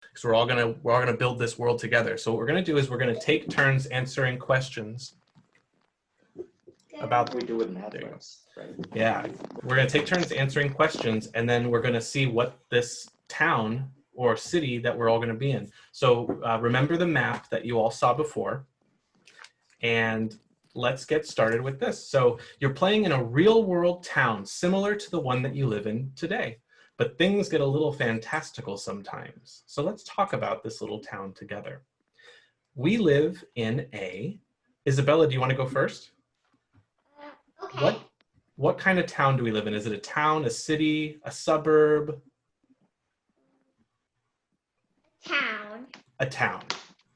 because we're all gonna build this world together. So what we're gonna do is we're gonna take turns answering questions about. We do it in Netflix, right? Yeah, we're gonna take turns answering questions, and then we're gonna see what this town or city that we're all gonna be in. So remember the map that you all saw before, and let's get started with this. So you're playing in a real world town similar to the one that you live in today, but things get a little fantastical sometimes. So let's talk about this little town together. We live in Isabella, do you want to go first? Okay. What kind of town do we live in? Is it a town, a city, a suburb? Town. A town.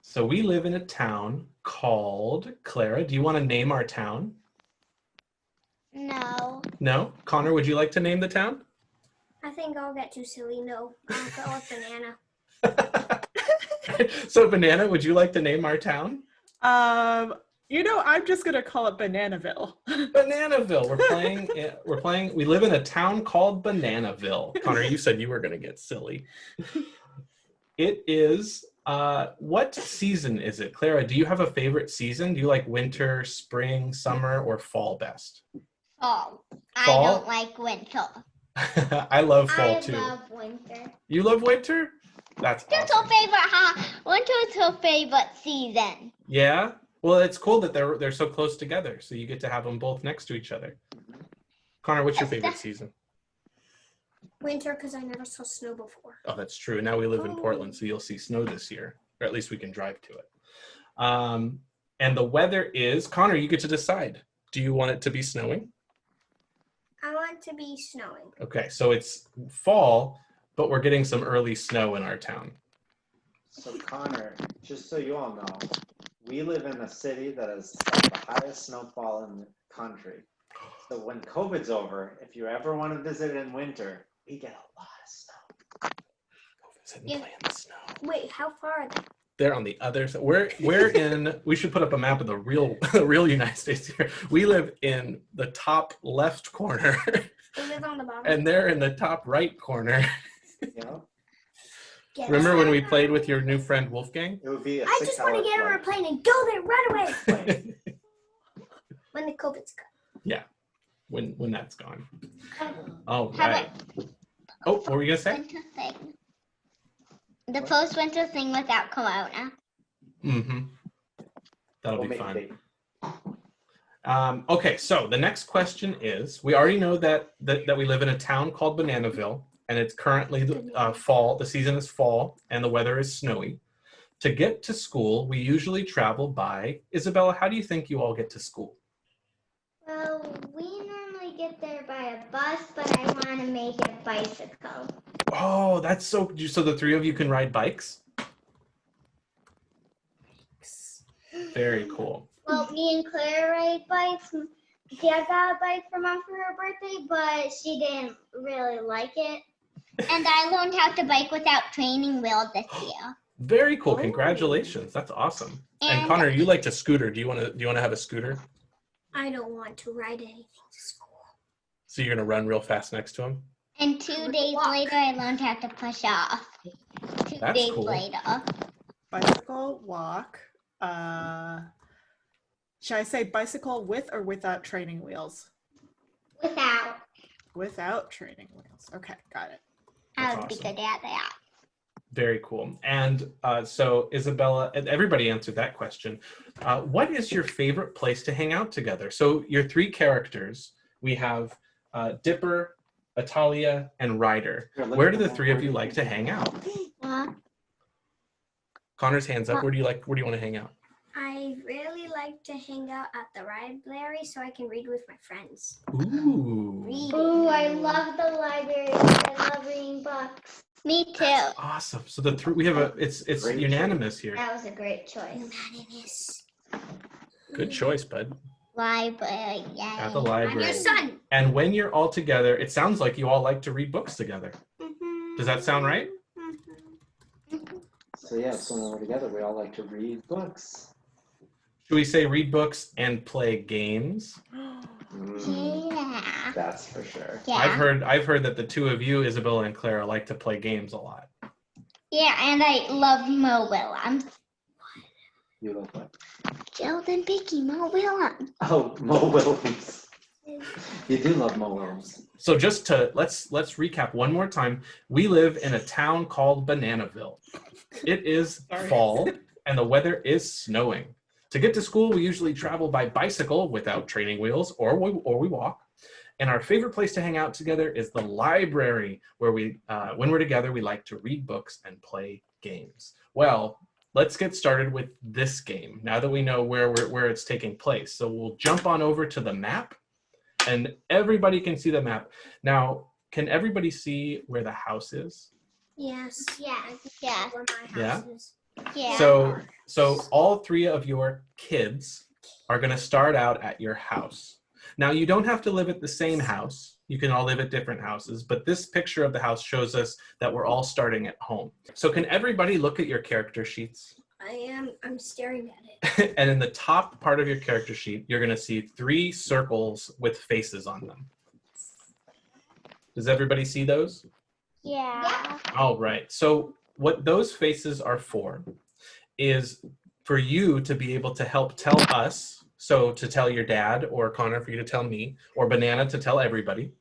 So we live in a town called, Clara, do you want to name our town? No. No? Connor, would you like to name the town? I think I'll get too silly. No, I'll go with Banana. So Banana, would you like to name our town? I'm just gonna call it Bananaville. Bananaville. We live in a town called Bananaville. Connor, you said you were gonna get silly. It is, what season is it? Clara, do you have a favorite season? Do you like winter, spring, summer, or fall best? Fall. I Fall? don't like winter. I love fall too. I love winter. You love winter? That's Winter's awesome. her favorite, winter's her favorite season. Yeah? Well, it's cool that they're so close together, so you get to have them both next to each other. Connor, what's your favorite season? Winter, because I never saw snow before. Oh, that's true. Now we live in Portland, so you'll see snow this year, or at least we can drive to it. And the weather is, Connor, you get to decide. Do you want it to be snowing? I want to be snowing. Okay, so it's fall, but we're getting some early snow in our town. So Connor, just so you all know, we live in a city that has the highest snowfall in the country. So when COVID's over, if you ever want to visit in winter, we get a lot of snow. Go visit and play in the snow. Wait, how far are they? They're on the other side. We're in, we should put up a map of the real United States here. We live in the top left corner. They live on the bottom. And they're in the top right corner. You know, Remember when we played with your new friend Wolfgang? it would be a I just want to get on a plane and go there right away. When the COVID's gone. Yeah, when that's gone. Um, All How right. Oh, what were you gonna say? Winter thing. The first winter thing without Corona. Mm-hmm. That'll be fun. Okay, so the next question is, we already know that we live in a town called Bananaville, and it's currently fall. The season is fall, and the weather is snowy. To get to school, we usually travel by, Isabella, how do you think you all get to school? Well, we normally get there by a bus, but I want to make it a bicycle. Oh, that's so the three of you can ride bikes? Very cool. Well, me and Claire ride bikes. Dad got a bike for Mom for her birthday, but she didn't really like it. And I learned how to bike without training wheels this year. Very cool. Congratulations. That's awesome. And Connor, you like to scooter. Do you want to have a scooter? I don't want to ride anything to school. So you're going to run real fast next to him? And 2 days later, I learned how to push off. Two That's days cool. later. Bicycle, walk. Should I say bicycle with or without training wheels? Without. Without training wheels. Okay, got it. I That's would be awesome. good at that. Very cool. And so Isabella, and everybody answered that question. What is your favorite place to hang out together? So your three characters, we have Dipper, Atalia, and Ryder. Where do the three of you like to hang out? Connor's hands up. Where do you want to hang out? I really like to hang out at the library so I can read with my friends. Ooh. Reading. Ooh, I love the library. I love reading books. Me too. That's awesome. So the three we have it's Great unanimous here. That was a great choice. Humanities. Good choice, bud. Library, yay. At the I'm library. your son. And when you're all together, it sounds like you all like to read books together. Does that sound right? So yeah, so when we're together, we all like to read books. Should we say read books and play games? Yeah. That's for sure. Yeah. I've heard that the two of you, Isabella and Clara, like to play games a lot. Yeah, and I love Mo Willem. You love what? Gerald and Vicky, Mo Willem. Oh, Mo Willems. You do love Mo Willems. So just to let's recap one more time. We live in a town called Bananaville. It is Sorry. fall and the weather is snowing. To get to school, we usually travel by bicycle without training wheels, or we walk. And our favorite place to hang out together is the library, where when we're together, we like to read books and play games. Well, let's get started with this game now that we know where it's taking place. So we'll jump on over to the map, and everybody can see the map. Now, can everybody see where the house is? Yes. Yeah. Yeah. Where my Yeah? house is. Yeah. So all three of your kids are going to start out at your house. Now, you don't have to live at the same house. You can all live at different houses, but this picture of the house shows us that we're all starting at home. So can everybody look at your character sheets? I'm staring at it. And in the top part of your character sheet, you're going to see 3 circles with faces on them. Does everybody see those? Yeah. All right. So what those faces are for is for you to be able to help tell us, so to tell your dad, or Connor for you to tell me, or Banana to tell everybody,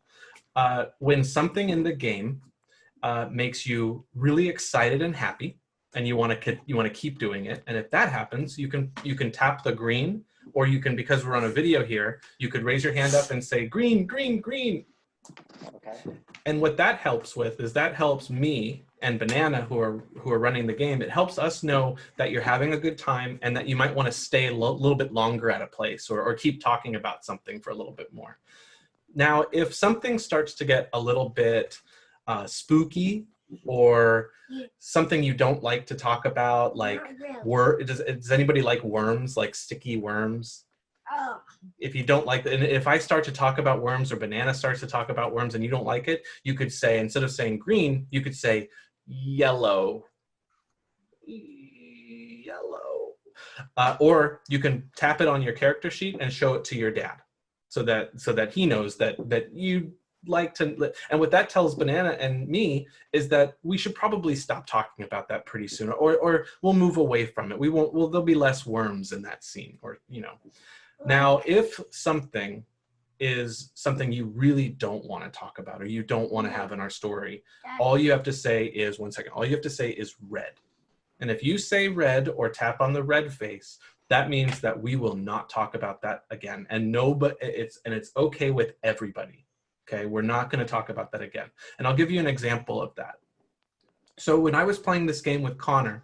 when something in the game makes you really excited and happy, and you want to keep doing it. And if that happens, you can tap the green, or you can, because we're on a video here, you could raise your hand up and say green, green, green. Okay. And what that helps with is that helps me and Banana, who are running the game. It helps us know that you're having a good time and that you might want to stay a little bit longer at a place, or keep talking about something for a little bit more. Now, if something starts to get a little bit spooky, or something you don't like to talk about, like does anybody like worms, like sticky worms? Oh. If you don't like it, and if I start to talk about worms, or Banana starts to talk about worms and you don't like it, you could say, instead of saying green, you could say yellow. Or you can tap it on your character sheet and show it to your dad, so that he knows that you like to. And what that tells Banana and me is that we should probably stop talking about that pretty soon, or we'll move away from it. There'll be less worms in that scene, or Now, if something is something you really don't want to talk about, or you don't want to have in our story, all you have to say is, one second, all you have to say is red. And if you say red or tap on the red face, that means that we will not talk about that again. And it's okay with everybody. Okay, we're not going to talk about that again. And I'll give you an example of that. So when I was playing this game with Connor,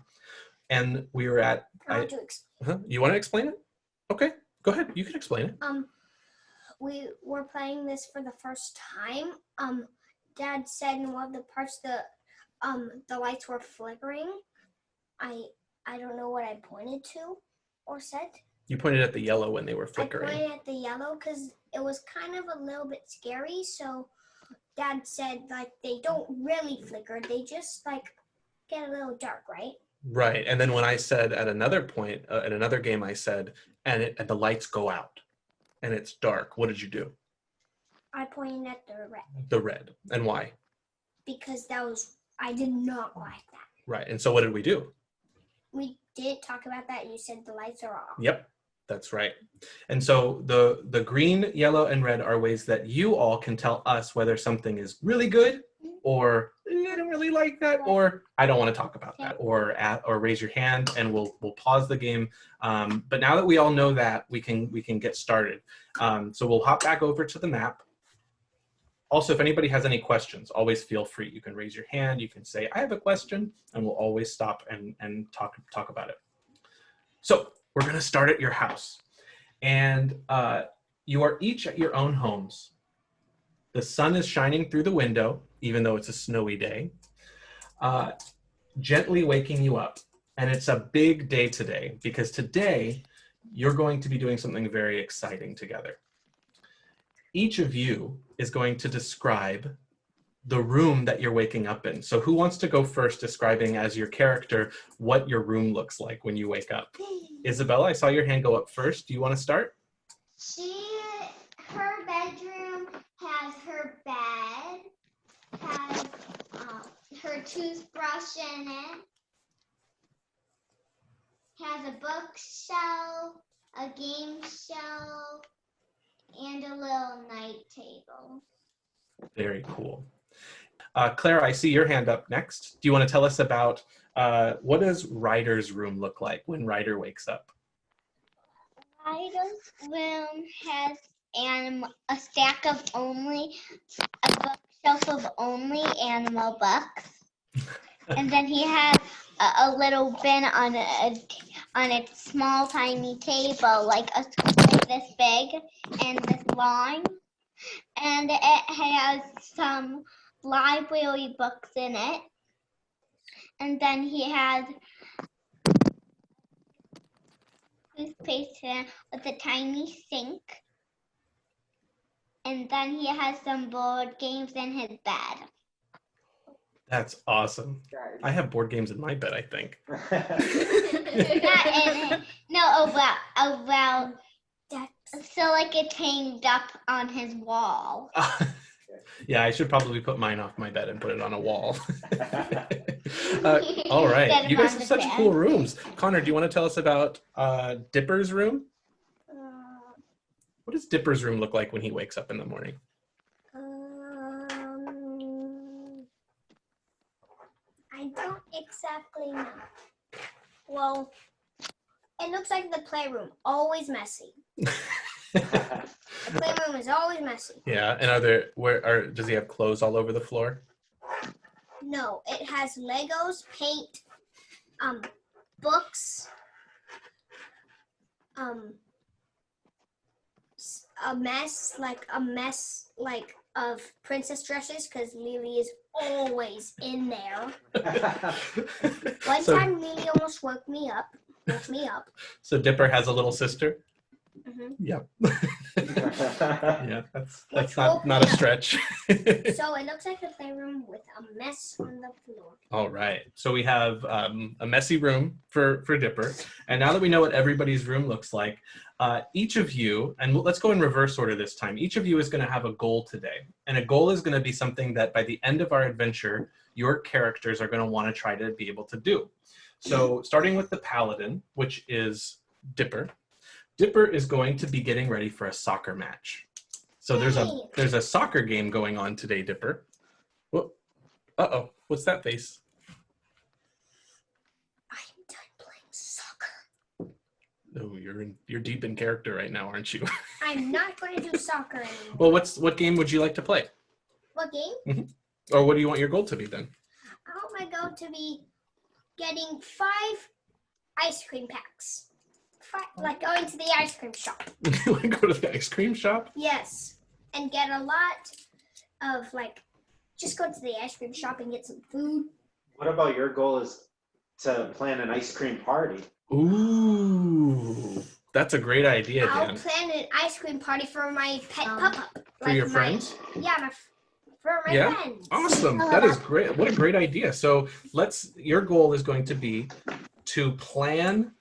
and we were at, you want to explain it? Okay, go ahead. You can explain it. We were playing this for the first time. Dad said in one of the parts the lights were flickering. I don't know what I pointed to or said. You pointed at the yellow when they were flickering. I pointed at the yellow because it was kind of a little bit scary. So Dad said, like, they don't really flicker. They just, like, get a little dark, right? Right. And then when I said at another point, in another game, I said, and the lights go out and it's dark. What did you do? I pointed at the red. The red. And why? Because I did not like that. Right. And so what did we do? We did talk about that. You said the lights are off. Yep. That's right. And so the green, yellow, and red are ways that you all can tell us whether something is really good, or I don't really like that, or I don't want to talk about that, or raise your hand and we'll pause the game. But now that we all know that, we can get started. So we'll hop back over to the map. Also, if anybody has any questions, always feel free. You can raise your hand. You can say, I have a question, and we'll always stop and talk about it. So we're going to start at your house. And you are each at your own homes. The sun is shining through the window, even though it's a snowy day, gently waking you up. And it's a big day today, because today you're going to be doing something very exciting together. Each of you is going to describe the room that you're waking up in. So who wants to go first, describing as your character what your room looks like when you wake up? Isabella, I saw your hand go up first. Do you want to start? Her bedroom has her bed, has her toothbrush in it. Has a bookshelf, a game shelf, and a little night table. Very cool. Claire, I see your hand up next. Do you want to tell us about what does Ryder's room look like when Ryder wakes up? Ryder's room has a stack of a bookshelf of only animal books. And then he has a little bin on a small tiny table, like this big and this long. And it has some library books in it. And then he has toothpaste with a tiny sink. And then he has some board games in his bed. That's awesome. I have board games in my bed, I think. Not in it. No, around. So like it's hanged up on his wall. Yeah, I should probably put mine off my bed and put it on a wall. All right. You guys have such cool rooms. Connor, do you want to tell us about Dipper's room? What does Dipper's room look like when he wakes up in the morning? I don't exactly know. Well, it looks like the playroom, always messy. The playroom is always messy. Yeah, and does he have clothes all over the floor? No, it has Legos, paint, books, a mess of princess dresses, because Lily is always in there. One time Lily almost woke me up. So Dipper has a little sister? Mm-hmm. Yeah. Yeah, that's not a stretch. So it looks like a playroom with a mess on the floor. All right. So we have a messy room for Dipper. And now that we know what everybody's room looks like, each of you, and let's go in reverse order this time, each of you is going to have a goal today. And a goal is going to be something that by the end of our adventure, your characters are going to want to try to be able to do. So starting with the Paladin, which is Dipper. Dipper is going to be getting ready for a soccer match. So there's a soccer game going on today, Dipper. Whoa. Uh-oh, what's that face? I'm done playing soccer. Oh, you're deep in character right now, aren't you? I'm not going to do soccer anymore. Well, what game would you like to play? What game? Mm-hmm. Or what do you want your goal to be then? I want my goal to be getting 5 ice cream packs. Like going to the ice cream shop. You want to go to the ice cream shop? Yes. And get a lot of just go to the ice cream shop and get some food. What about your goal is to plan an ice cream party? Ooh, that's a great idea, Dan. I'll plan an ice cream party for my pet pup. For your friends? Yeah, for my friends. Awesome. That is great. What a great idea. So your goal is going to be to plan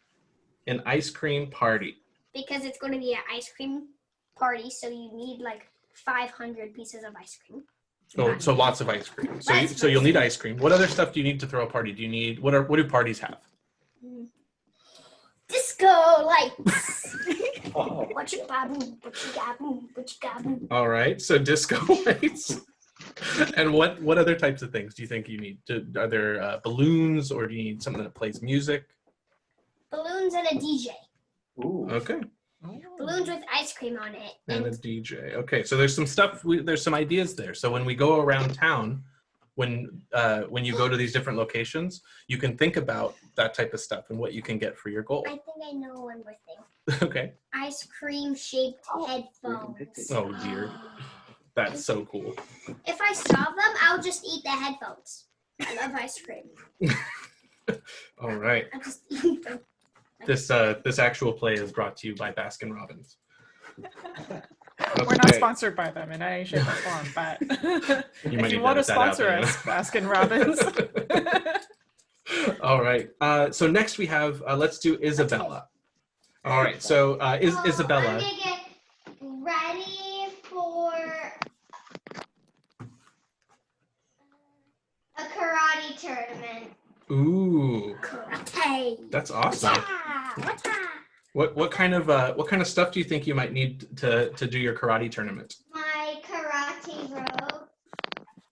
an ice cream party. Because it's going to be an ice cream party, so you need 500 pieces of ice cream. Oh, so lots of ice cream. So you'll need ice cream. What other stuff do you need to throw a party? Do you need what do parties have? Disco lights. All right. So disco lights. And what other types of things do you think you need? Are there balloons, or do you need something that plays music? Balloons and a DJ. Ooh. Okay. Balloons with ice cream on it. And a DJ. Okay, so there's some stuff. There's some ideas there. So when we go around town, when you go to these different locations, you can think about that type of stuff and what you can get for your goal. I think I know one more thing. Okay. Ice cream shaped headphones. Oh dear, that's so cool. If I solve them, I'll just eat the headphones. I love ice cream. All right. I'll just eat them. This actual play is brought to you by Baskin Robbins. We're not sponsored by them in any shape or form, but if you want to sponsor us, Baskin Robbins. All right. So next we have, let's do Isabella. All right. So Isabella. I'm gonna get ready for a karate karate tournament. Ooh, Hey. that's awesome. What kind of stuff do you think you might need to do your karate tournament? My karate robe.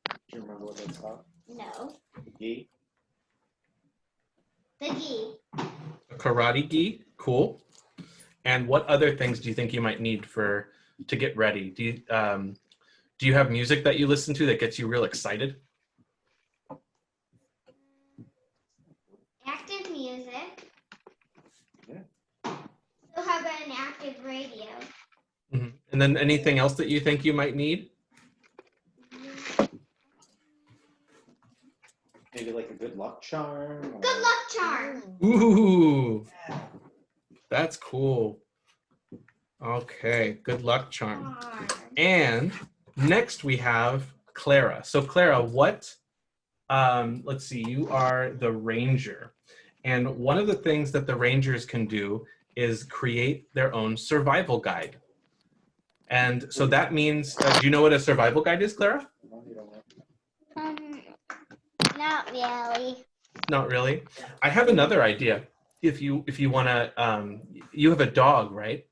Do you remember what that's called? No. Gi? The gi. A karate gi, cool. And what other things do you think you might need to get ready? Do you have music that you listen to that gets you real excited? Active music. Yeah. So how about an active radio? Mm-hmm. And then anything else that you think you might need? Maybe like a good luck charm? Or... Good luck charm. Ooh, that's cool. Okay, good luck charm. And next we have Clara. So Clara, let's see, you are the ranger. And one of the things that the rangers can do is create their own survival guide. And so that means, do you know what a survival guide is, Clara? Not really. Not really. I have another idea. If you want to, you have a dog, right?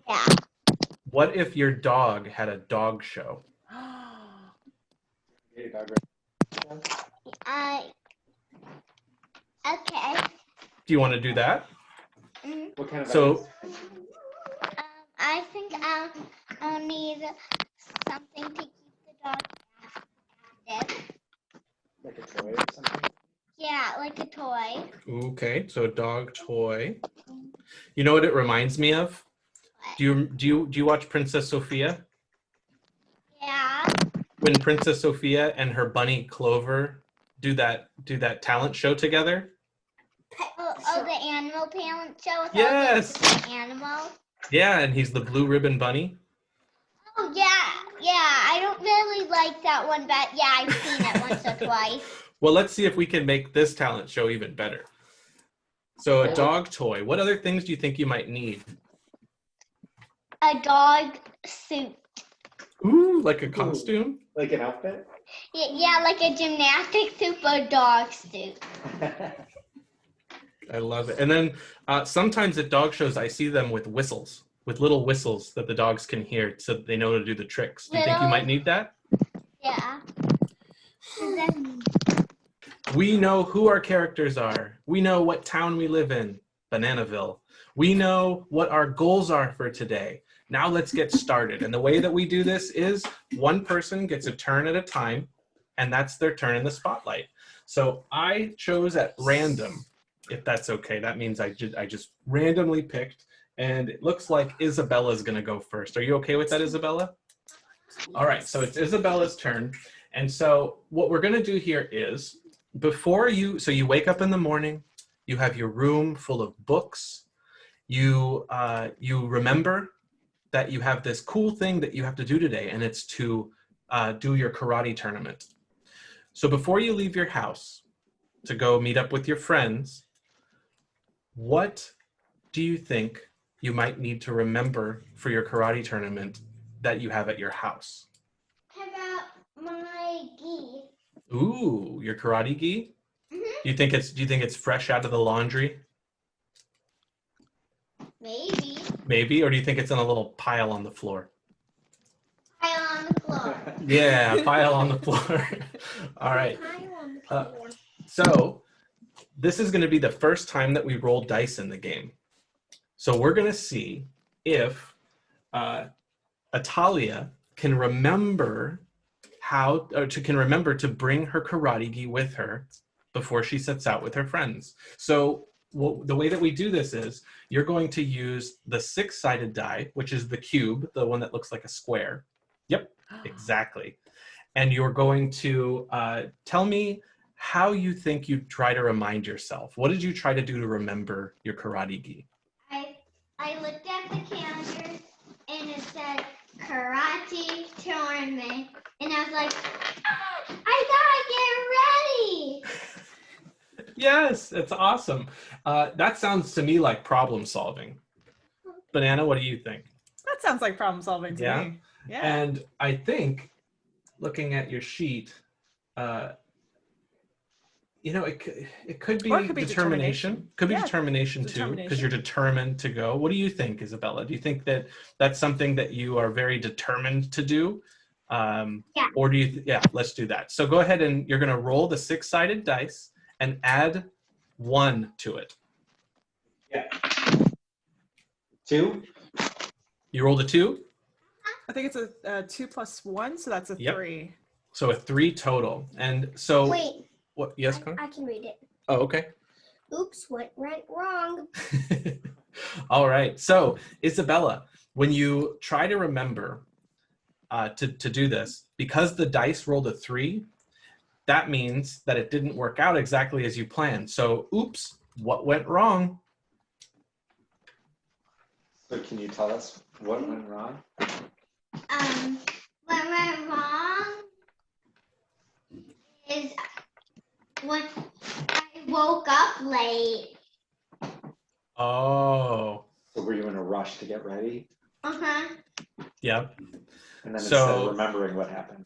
Yeah. What if your dog had a dog show? Okay. Do you want to do that? What kind of So, I think I'll need something to keep the dog active. like a toy or something? Yeah, like a toy. okay, so a dog toy. You know what it reminds me of? Do you watch Princess Sophia? Yeah. When Princess Sophia and her bunny Clover do that talent show together? Oh, the animal talent show with Yes. all the different animals. Yeah, and he's the blue ribbon bunny. Oh yeah. I don't really like that one, but yeah, I've seen it once or twice. Well, let's see if we can make this talent show even better. So a dog toy. What other things do you think you might need? A dog suit. Ooh, like a costume? Like an outfit? Yeah, like a gymnastic suit, but a dog suit. I love it. And then sometimes at dog shows, I see them with whistles, with little whistles that the dogs can hear so that they know to do the tricks. Do you think you might need that? Yeah. We know who our characters are. We know what town we live in, Bananaville. We know what our goals are for today. Now let's get started. And the way that we do this is one person gets a turn at a time, and that's their turn in the spotlight. So I chose at random, if that's okay. That means I just randomly picked, and it looks like Isabella's gonna go first. Are you okay with that, Isabella? All right, so it's Isabella's turn. And so what we're gonna do here is, so you wake up in the morning, you have your room full of books, you remember that you have this cool thing that you have to do today, and it's to do your karate tournament. So before you leave your house to go meet up with your friends, what do you think you might need to remember for your karate tournament that you have at your house? How about my gi? Ooh, your karate gi? Mm-hmm. Do you think it's fresh out of the laundry? Maybe. Maybe, or do you think it's in a little pile on the floor? Pile on the floor. Yeah, pile on the floor. All right. So this is going to be the first time that we roll dice in the game. So we're going to see if Atalia can remember to bring her karate gi with her before she sets out with her friends. So the way that we do this is you're going to use the 6-sided die, which is the cube, the one that looks like a square. Yep, exactly. And you're going to tell me how you think you try to remind yourself. What did you try to do to remember your karate gi? I looked at the calendar and it said karate tournament, and I was like, I gotta get ready. Yes, it's awesome. That sounds to me like problem solving. Banana, what do you think? That sounds like problem solving to me. Yeah. And I think, looking at your sheet, it could be, Or it could be determination. Could be Yeah, determination too, because you're determined to go. What do you think, Isabella? Do you think that that's something that you are very determined to do? Yeah. Or do you? Yeah, let's do that. So go ahead and you're going to roll the 6-sided dice and add 1 to it. Yeah. 2. You rolled a 2. I think it's a 2 plus 1, so that's a Yep. 3. So a 3 total. And so Wait, what? Yes, Connor? I can read it. Oh, okay. Oops, what went wrong? All right. So Isabella, when you try to remember to do this, because the dice rolled a 3, that means that it didn't work out exactly as you planned. So, oops, what went wrong? So can you tell us what went wrong? What went wrong is when I woke up late. Oh, So were you in a rush to get ready? Uh-huh. yeah. And then So- instead of remembering what happened.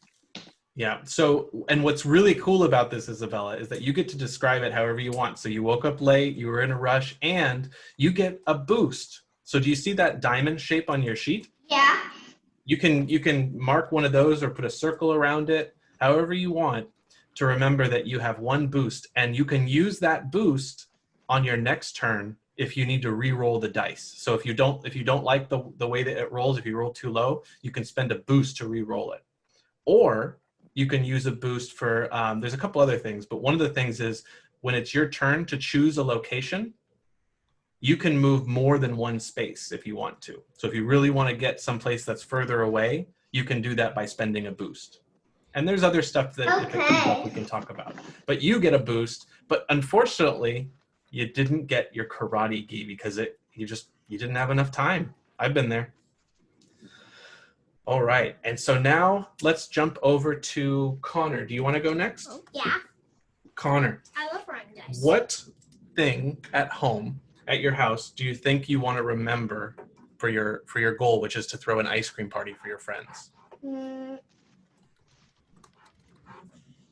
Yeah. So, and what's really cool about this, Isabella, is that you get to describe it however you want. So you woke up late, you were in a rush, and you get a boost. So do you see that diamond shape on your sheet? Yeah. You can mark one of those or put a circle around it, however you want, to remember that you have 1 boost, and you can use that boost on your next turn if you need to re-roll the dice. So if you don't like the way that it rolls, if you roll too low, you can spend a boost to re-roll it. Or you can use a boost for, there's a couple other things, but one of the things is when it's your turn to choose a location, you can move more than 1 space if you want to. So if you really want to get someplace that's further away, you can do that by spending a boost. And there's other stuff that if it comes up, we can talk about. But you get a boost, but unfortunately, you didn't get your karate gi because you didn't have enough time. I've been there. All right, and so now let's jump over to Connor. Do you want to go next? Oh, yeah, Connor, I love rolling dice. what thing at home, at your house, do you think you want to remember for your goal, which is to throw an ice cream party for your friends?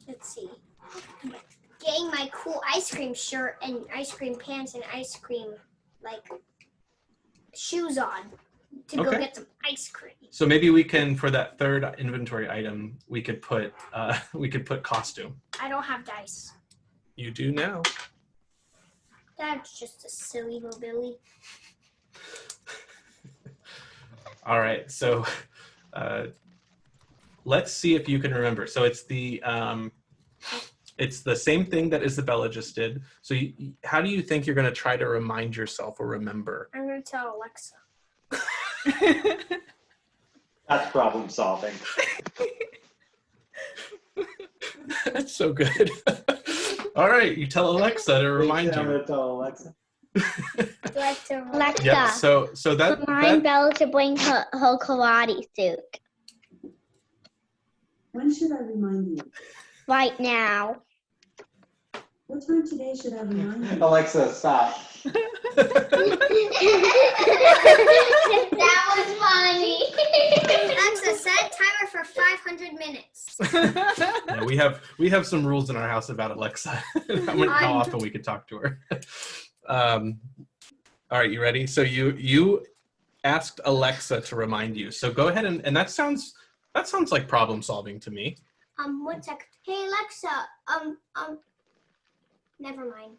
Let's see. Getting my cool ice cream shirt and ice cream pants and ice cream shoes on to go Okay. get some ice cream. So maybe we can, for that third inventory item, we could put costume. I don't have dice. You do now. That's just a silly little Billy. All right, so let's see if you can remember. So it's the same thing that Isabella just did. So how do you think you're going to try to remind yourself or remember? I'm going to tell Alexa. That's problem solving. That's so good. All right, you tell Alexa to remind I'm you. gonna tell Alexa. Alexa, Yep. So that remind Bella to bring her karate suit When should I remind you? right now. What time today should I remind you? Alexa, stop. That was funny. Alexa, set timer for 500 minutes. yeah, we have some rules in our house about Alexa. How often we could talk to her. All right, you ready? So you asked Alexa to remind you. So go ahead and that sounds like problem solving to me. 1 sec. Hey Alexa, never mind.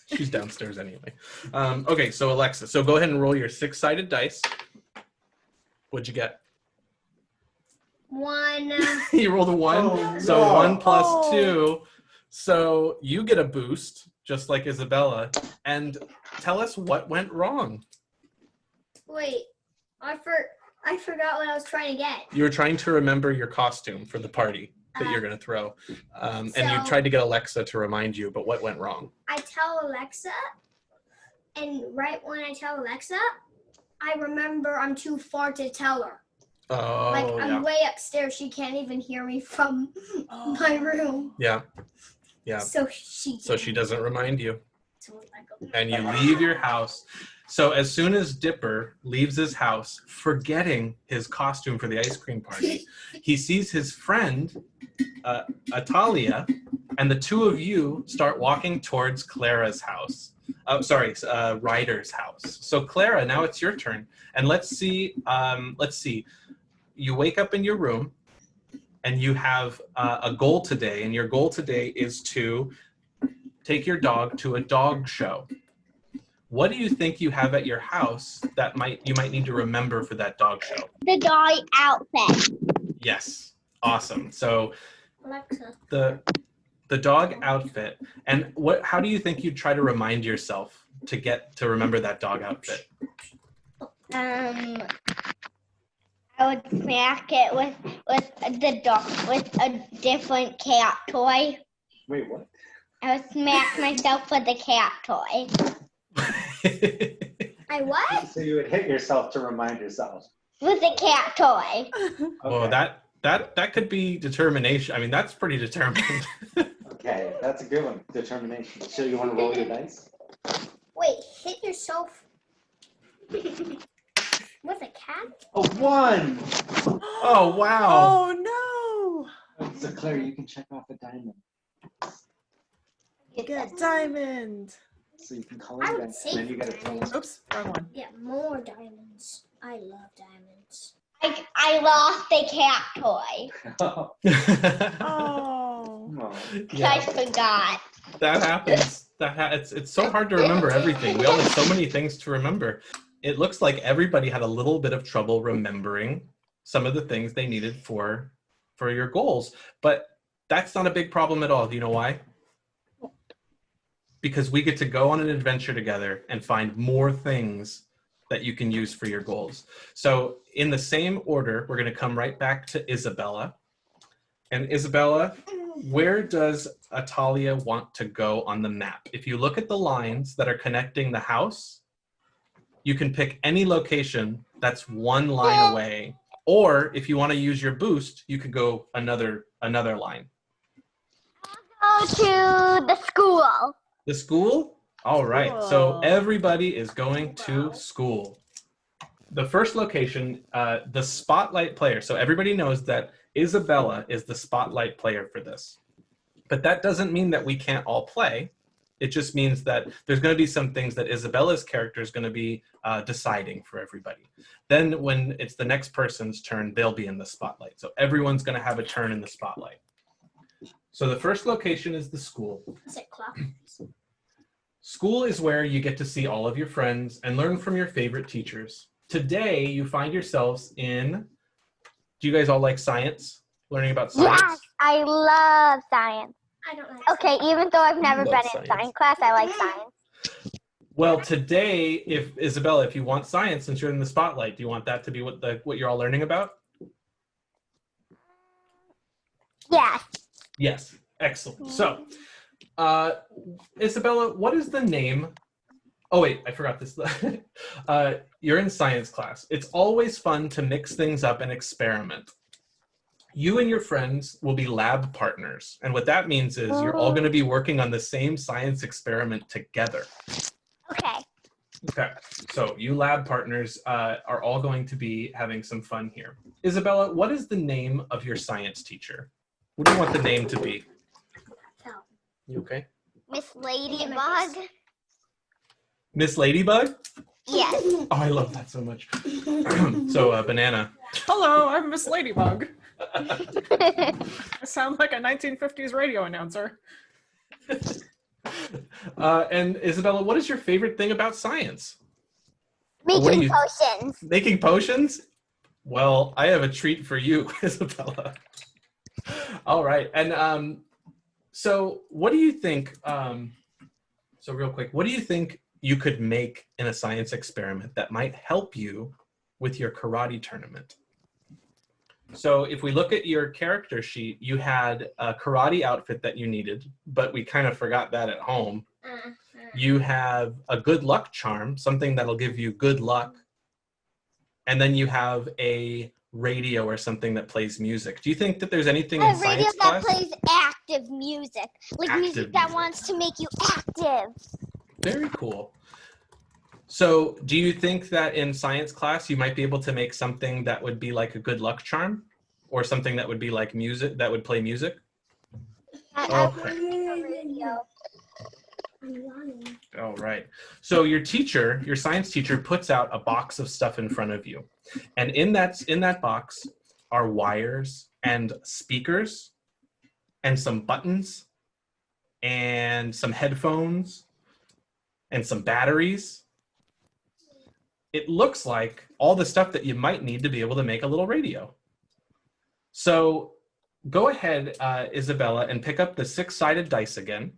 She's downstairs anyway. Okay, so Alexa, so go ahead and roll your 6-sided dice. What'd you get? 1. You rolled a 1. Oh, So no. 1 plus 2. So you get a boost, just like Isabella. And tell us what went wrong. Wait, I forgot what I was trying to get. You were trying to remember your costume for the party that you're going to throw. And you So- tried to get Alexa to remind you, but what went wrong? I tell Alexa, and right when I tell Alexa, I remember I'm too far to tell her. Oh, I'm yeah. way upstairs. She can't even hear me from my room. Yeah. Yeah. So she So she doesn't remind you. And you leave your house. So as soon as Dipper leaves his house, forgetting his costume for the ice cream party, he sees his friend, Atalia, and the two of you start walking towards Clara's house. Ryder's house. So Clara, now it's your turn. And let's see. You wake up in your room, and you have a goal today. And your goal today is to take your dog to a dog show. What do you think you have at your house that you might need to remember for that dog show? The dog outfit. Yes. Awesome. So Alexa. the dog outfit. And how do you think you'd try to remind yourself to remember that dog outfit? I would smack it with the dog with a different cat toy. Wait, what? I would smack myself with a cat toy. I what? So you would hit yourself to remind yourself. With a cat toy. Oh, that could be determination. I mean, that's pretty determined. Okay, that's a good one. Determination. So you want to roll your dice? Wait, hit yourself with a cat? Oh, 1! Oh, wow. Oh no! So Claire, you can check off a diamond. Get diamond. So you can color I it would in, say and then you get a diamond. total. Oops, wrong one. Yeah, more diamonds. I love diamonds. I lost a cat toy. Oh. Yeah, I forgot. that happens. It's so hard to remember everything. We all have so many things to remember. It looks like everybody had a little bit of trouble remembering some of the things they needed for your goals. But that's not a big problem at all. Do you know why? Because we get to go on an adventure together and find more things that you can use for your goals. So in the same order, we're going to come right back to Isabella. And Isabella, where does Atalia want to go on the map? If you look at the lines that are connecting the house, you can pick any location that's one line away. Or if you want to use your boost, you could go another line. Go to the school. The school? All right. Cool. So everybody is going to school. The first location, the spotlight player. So everybody knows that Isabella is the spotlight player for this. But that doesn't mean that we can't all play. It just means that there's going to be some things that Isabella's character is going to be deciding for everybody. Then when it's the next person's turn, they'll be in the spotlight. So everyone's going to have a turn in the spotlight. So the first location is the school. Is it clock? School is where you get to see all of your friends and learn from your favorite teachers. Today, you find yourselves in, do you guys all like science? Learning about science? Yes, I love science. I don't like Okay, even though I've never love been in science. science class, I like science. Well, today, Isabella, if you want science, since you're in the spotlight, do you want that to be what you're all learning about? Yes. Yes, excellent. So, Isabella, what is the name? Oh wait, I forgot this. You're in science class. It's always fun to mix things up and experiment. You and your friends will be lab partners. And what that means is you're all going to be working on the same science experiment together. Okay. Okay, so you lab partners are all going to be having some fun here. Isabella, what is the name of your science teacher? What do you want the name to be? You okay? Miss Ladybug? Miss Ladybug? Yes. Oh, I love that so much. So, Banana. Hello, I'm Miss Ladybug. I sound like a 1950s radio announcer. And Isabella, what is your favorite thing about science? Making potions. Making potions? Well, I have a treat for you, Isabella. All right. And so what do you think, so real quick, what do you think you could make in a science experiment that might help you with your karate tournament? So if we look at your character sheet, you had a karate outfit that you needed, but we kind of forgot that at home. You have a good luck charm, something that'll give you good luck. And then you have a radio or something that plays music. Do you think that there's anything in A radio science that class? plays active music. Like music that wants to make you active. Very cool. So do you think that in science class you might be able to make something that would be like a good luck charm, or something that would be like music, that would play music? I Okay. A radio. I'm yawning. All right. So your teacher, your science teacher, puts out a box of stuff in front of you. And in that box are wires and speakers and some buttons and some headphones and some batteries. It looks like all the stuff that you might need to be able to make a little radio. So go ahead, Isabella, and pick up the 6-sided dice again.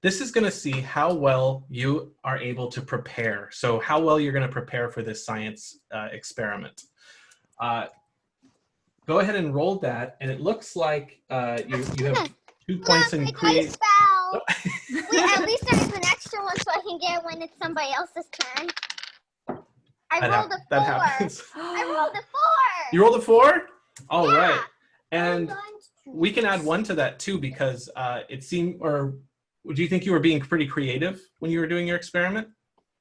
This is going to see how well you are able to prepare. So how well you're going to prepare for this science experiment. Go ahead and roll that, and it looks like you have 2 points in create. Wait, at least there's an extra one so I can get it when it's somebody else's turn. I rolled a 4. That happens. I rolled a 4. You rolled a 4? All Yeah. right. And we can add 1 to that too, because it seemed, or do you think you were being pretty creative when you were doing your experiment?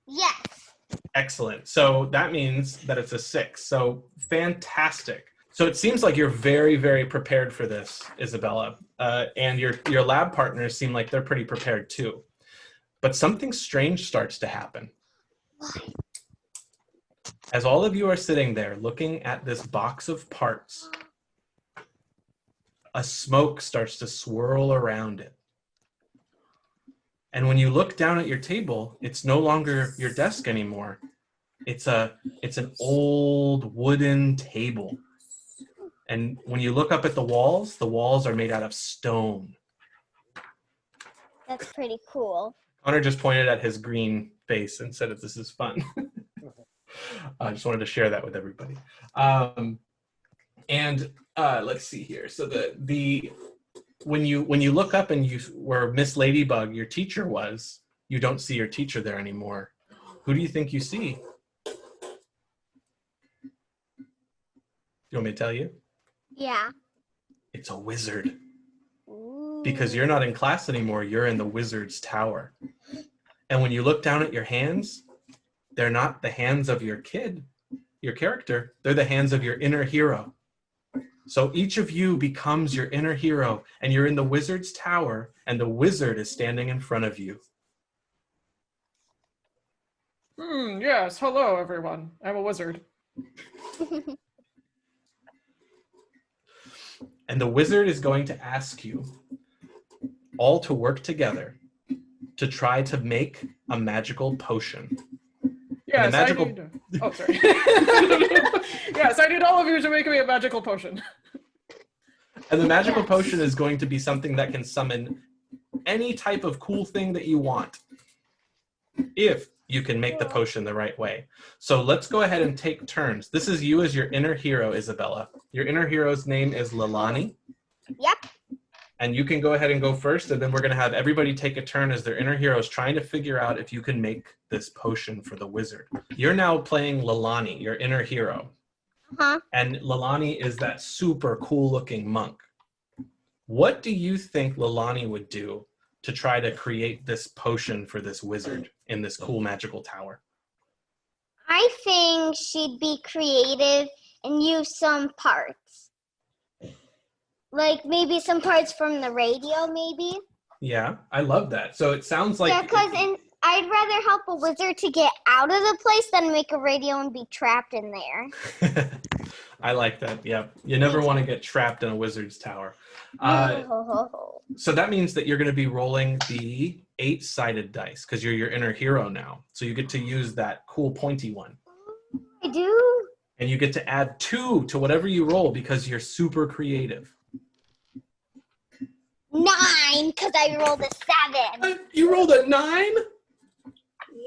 Yes. Excellent. So that means that it's a 6. So fantastic. So it seems like you're very, very prepared for this, Isabella. And your lab partners seem like they're pretty prepared too. But something strange starts to happen. As all of you are sitting there looking at this box of parts, a smoke starts to swirl around it. And when you look down at your table, it's no longer your desk anymore. It's an old wooden table. And when you look up at the walls are made out of stone. That's pretty cool. Connor just pointed at his green face and said that this is fun. I just wanted to share that with everybody. Let's see here. So when you look up and you where Miss Ladybug, your teacher was, you don't see your teacher there anymore. Who do you think you see? You want me to tell you? Yeah. It's a wizard. Ooh. Because you're not in class anymore, you're in the wizard's tower. And when you look down at your hands, they're not the hands of your kid, your character, they're the hands of your inner hero. So each of you becomes your inner hero, and you're in the wizard's tower, and the wizard is standing in front of you. Yes, hello everyone. I'm a wizard. And the wizard is going to ask you all to work together to try to make a magical potion. Yes, magical... I need... Oh, sorry. Yes, I need all of you to make me a magical potion. And the magical potion is going to be something that can summon any type of cool thing that you want, if you can make the potion the right way. So let's go ahead and take turns. This is you as your inner hero, Isabella. Your inner hero's name is Lalani. Yep. And you can go ahead and go first, and then we're going to have everybody take a turn as their inner heroes trying to figure out if you can make this potion for the wizard. You're now playing Lalani, your inner hero. Uh-huh. And Lalani is that super cool looking monk. What do you think Lalani would do to try to create this potion for this wizard in this cool magical tower? I think she'd be creative and use some parts. Like maybe some parts from the radio, maybe? Yeah, I love that. So it sounds like... Yeah, because I'd rather help a wizard to get out of the place than make a radio and be trapped in there. I like that, yeah. You never want to get trapped in a wizard's tower. So that means that you're going to be rolling the 8-sided dice, because you're your inner hero now. So you get to use that cool pointy one. I do? And you get to add 2 to whatever you roll because you're super creative. 9, because I rolled a 7. You rolled a 9?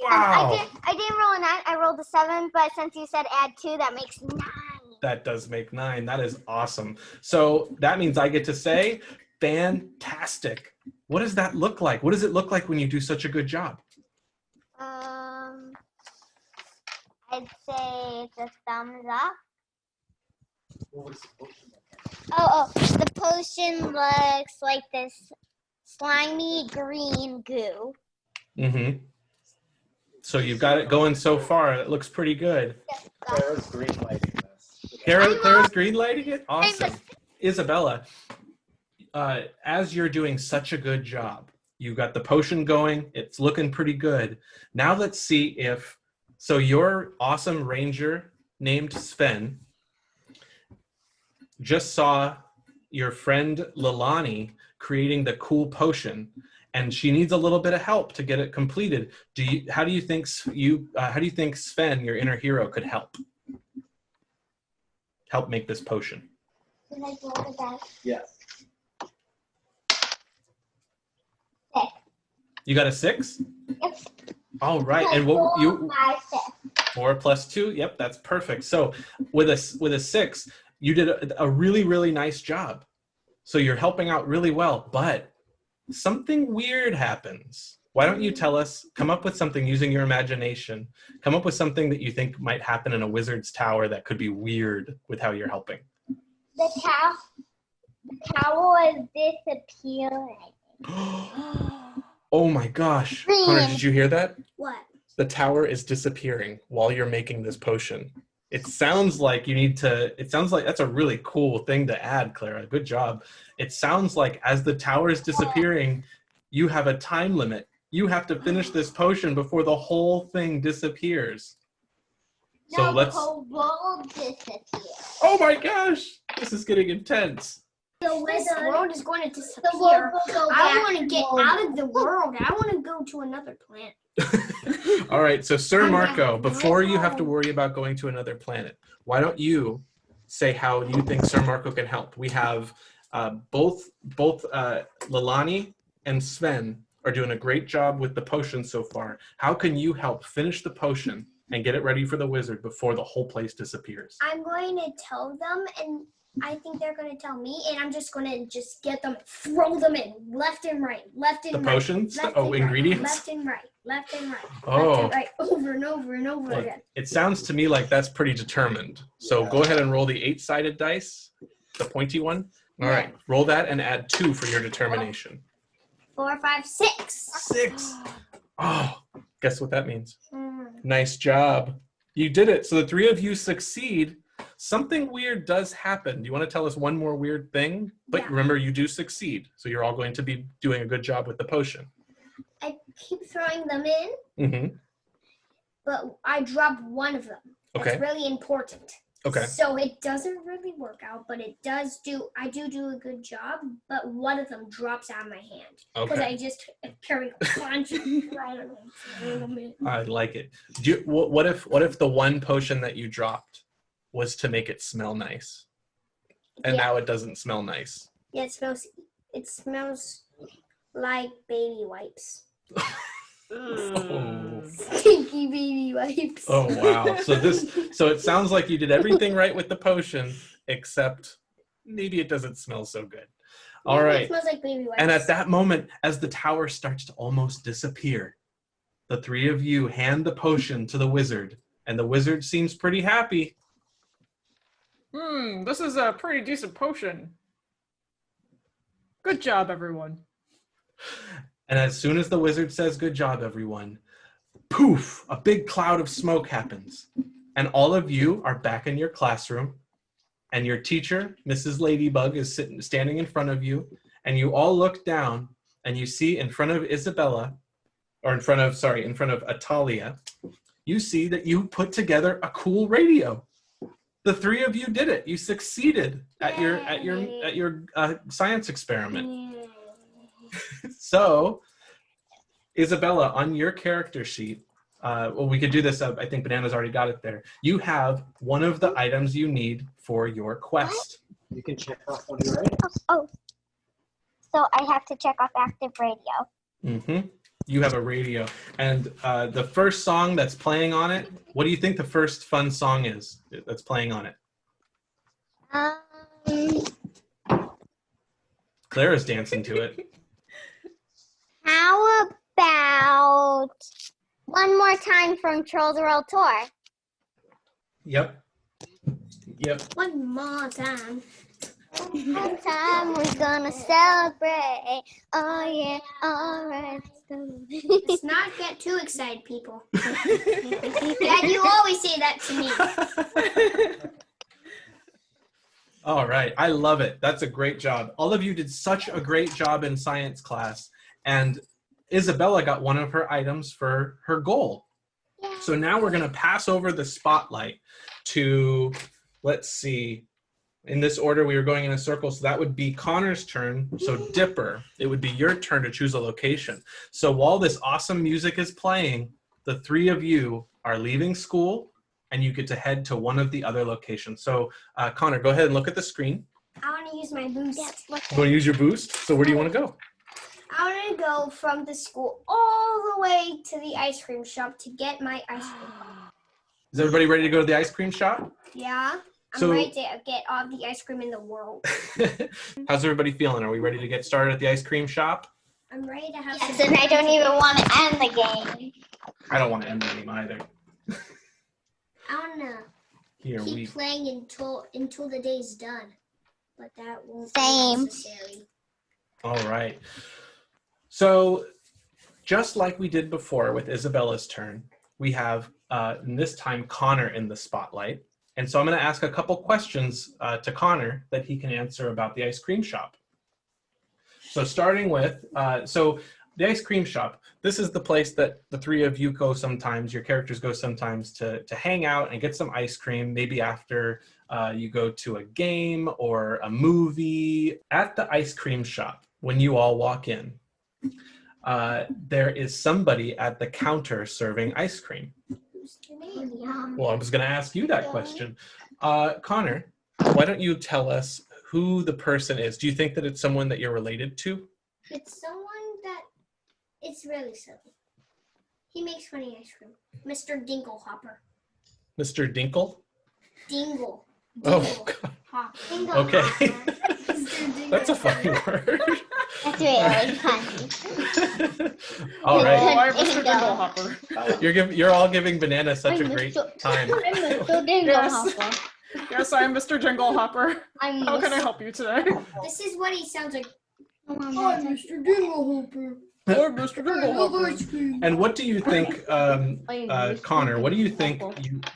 Wow. I didn't roll a 9. I rolled a 7, but since you said add 2, that makes 9. That does make 9. That is awesome. So that means I get to say, fantastic. What does that look like? What does it look like when you do such a good job? I'd say it's a thumbs up. The potion looks like this slimy green goo. Mm-hmm. So you've got it going so far. It looks pretty good. Clara's green lighting this. Clara's green lighting it? Awesome. Isabella, as you're doing such a good job, you've got the potion going. It's looking pretty good. Now let's see if... So your awesome ranger named Sven just saw your friend Lilani creating the cool potion, and she needs a little bit of help to get it completed. How do you think Sven, your inner hero, could help make this potion? Can I roll the dice? Yes. 6. You got a 6? Yep. All right, and what 4, you 5, 6. 4 plus 2? Yep, that's perfect. So with a 6, you did a really, really nice job. So you're helping out really well, but something weird happens. Why don't you tell us, come up with something using your imagination, come up with something that you think might happen in a wizard's tower that could be weird with how you're helping. The tower is disappearing. Oh my gosh. Connor, did you hear that? What? The tower is disappearing while you're making this potion. It sounds like that's a really cool thing to add, Clara. Good job. It sounds like as the tower is disappearing, you have a time limit. You have to finish this potion before the whole thing disappears. So the whole world disappears. Oh my gosh, this is getting intense. This world is going to disappear. The world will go I back want to get out of the world. I want to go to another planet. All right, so Sir Marco, before you have to worry about going to another planet, why don't you say how you think Sir Marco can help? We have both Lilani and Sven are doing a great job with the potion so far. How can you help finish the potion and get it ready for the wizard before the whole place disappears? I'm going to tell them, and I think they're going to tell me, and I'm just going to get them, throw them in, left and right, left and right. The potions? Oh, ingredients? Left and right, left and right, Oh. left and right, over and over and over Look, again. it sounds to me like that's pretty determined. So go ahead and roll the 8-sided dice, the pointy one. All right, roll that and add 2 for your determination. 4, 5, 6. 6. Oh, guess what that means? Nice job. You did it. So the 3 of you succeed. Something weird does happen. Do you want to tell us one more weird thing? But remember, you do succeed. So you're all going to be doing a good job with the potion. I keep throwing them in, Mm-hmm. but I drop one of them. That's Okay. really important. Okay. So it doesn't really work out, but it does I do a good job, but one of them drops out of my hand. Because Okay. I just carry a bunch of them. I like it. What if the one potion that you dropped was to make it smell nice? And now it doesn't smell nice. Yeah, it smells like baby wipes. Oh. Stinky baby wipes. Oh wow. So it sounds like you did everything right with the potion, except maybe it doesn't smell so good. All Maybe right. It smells like baby wipes. And at that moment, as the tower starts to almost disappear, the 3 of you hand the potion to the wizard, and the wizard seems pretty happy. This is a pretty decent potion. Good job, everyone. And as soon as the wizard says, "Good job, everyone," poof, a big cloud of smoke happens. And all of you are back in your classroom. And your teacher, Mrs. Ladybug, is standing in front of you. And you all look down and you see in front of Isabella, or in front of Atalia, you see that you put together a cool radio. The 3 of you did it. You succeeded at your science experiment. So, Isabella, on your character sheet, we could do this. I think Banana's already got it there. You have one of the items you need for your quest. You can check off when you're ready. Oh, so I have to check off active radio. Mm-hmm. You have a radio. And the first song that's playing on it, what do you think the first fun song is that's playing on it? Clara's dancing to it. How about One More Time from Troll the World Tour? Yep. One more time. One time we're gonna celebrate. Oh yeah, alright. Let's not get too excited, people. Dad, you always say that to me. All right. I love it. That's a great job. All of you did such a great job in science class. And Isabella got one of her items for her goal. Yeah. So now we're going to pass over the spotlight to, let's see, in this order we were going in a circle. So that would be Connor's turn. So Dipper, it would be your turn to choose a location. So while this awesome music is playing, the three of you are leaving school and you get to head to one of the other locations. So Connor, go ahead and look at the screen. I want to use my boost. You want to use your boost? So where do you want to go? I want to go from the school all the way to the ice cream shop to get my ice cream. Is everybody ready to go to the ice cream shop? Yeah, I'm So- ready to get all the ice cream in the world. How's everybody feeling? Are we ready to get started at the ice cream shop? I'm ready to have Yes, some and I don't fun even today. want to end the game. I don't want to end the game either. I want to Here we. keep playing until the day's done, but that won't Same. be necessary. All right. So just like we did before with Isabella's turn, we have this time Connor in the spotlight. And so I'm going to ask a couple questions to Connor that he can answer about the ice cream shop. So starting with, so the ice cream shop, this is the place that the three of you go sometimes, your characters go sometimes to hang out and get some ice cream, maybe after you go to a game or a movie. At the ice cream shop, when you all walk in, there is somebody at the counter serving ice cream. Well, I was going to ask you that question. Connor, why don't you tell us who the person is? Do you think that it's someone that you're related to? It's someone that it's really silly. He makes funny ice cream. Mr. Dinglehopper. Mr. Dinkle? Dingle. Oh, God. Hopper. Okay. Mr. Dingle. That's a funny word. That's really funny. All Oh, right. I'm Mr. Dinglehopper. You're all giving Banana such a I'm great Mr. time. I'm Mr. Dinglehopper. Yes, I am Mr. Dinglehopper. I'm How can I Mr. help you today? This is what he sounds like. Mr. Dinglehopper. I'm Mr. Dinglehopper. And what do you think, Connor, what do you think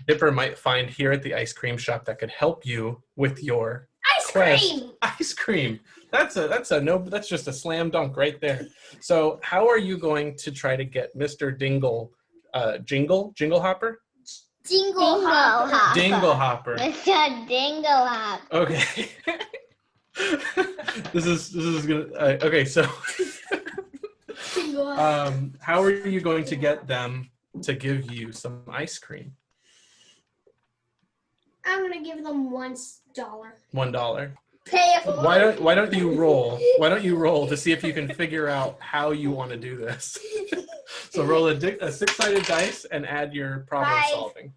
Dipper might find here at the ice cream shop that could help you with your Ice quest? cream. Ice cream. That's just a slam dunk right there. So how are you going to try to get Mr. Jingle Hopper? Dinglehopper. Dingle Hopper. Mr. Dinglehopper. Okay. this is gonna okay, so how are you going to get them to give you some ice cream? I'm gonna give them $1. $1. Pay it for Why don't you roll? Why don't you roll to see if you can figure out how you want to do this? So roll a six-sided dice and add your problem 5. solving.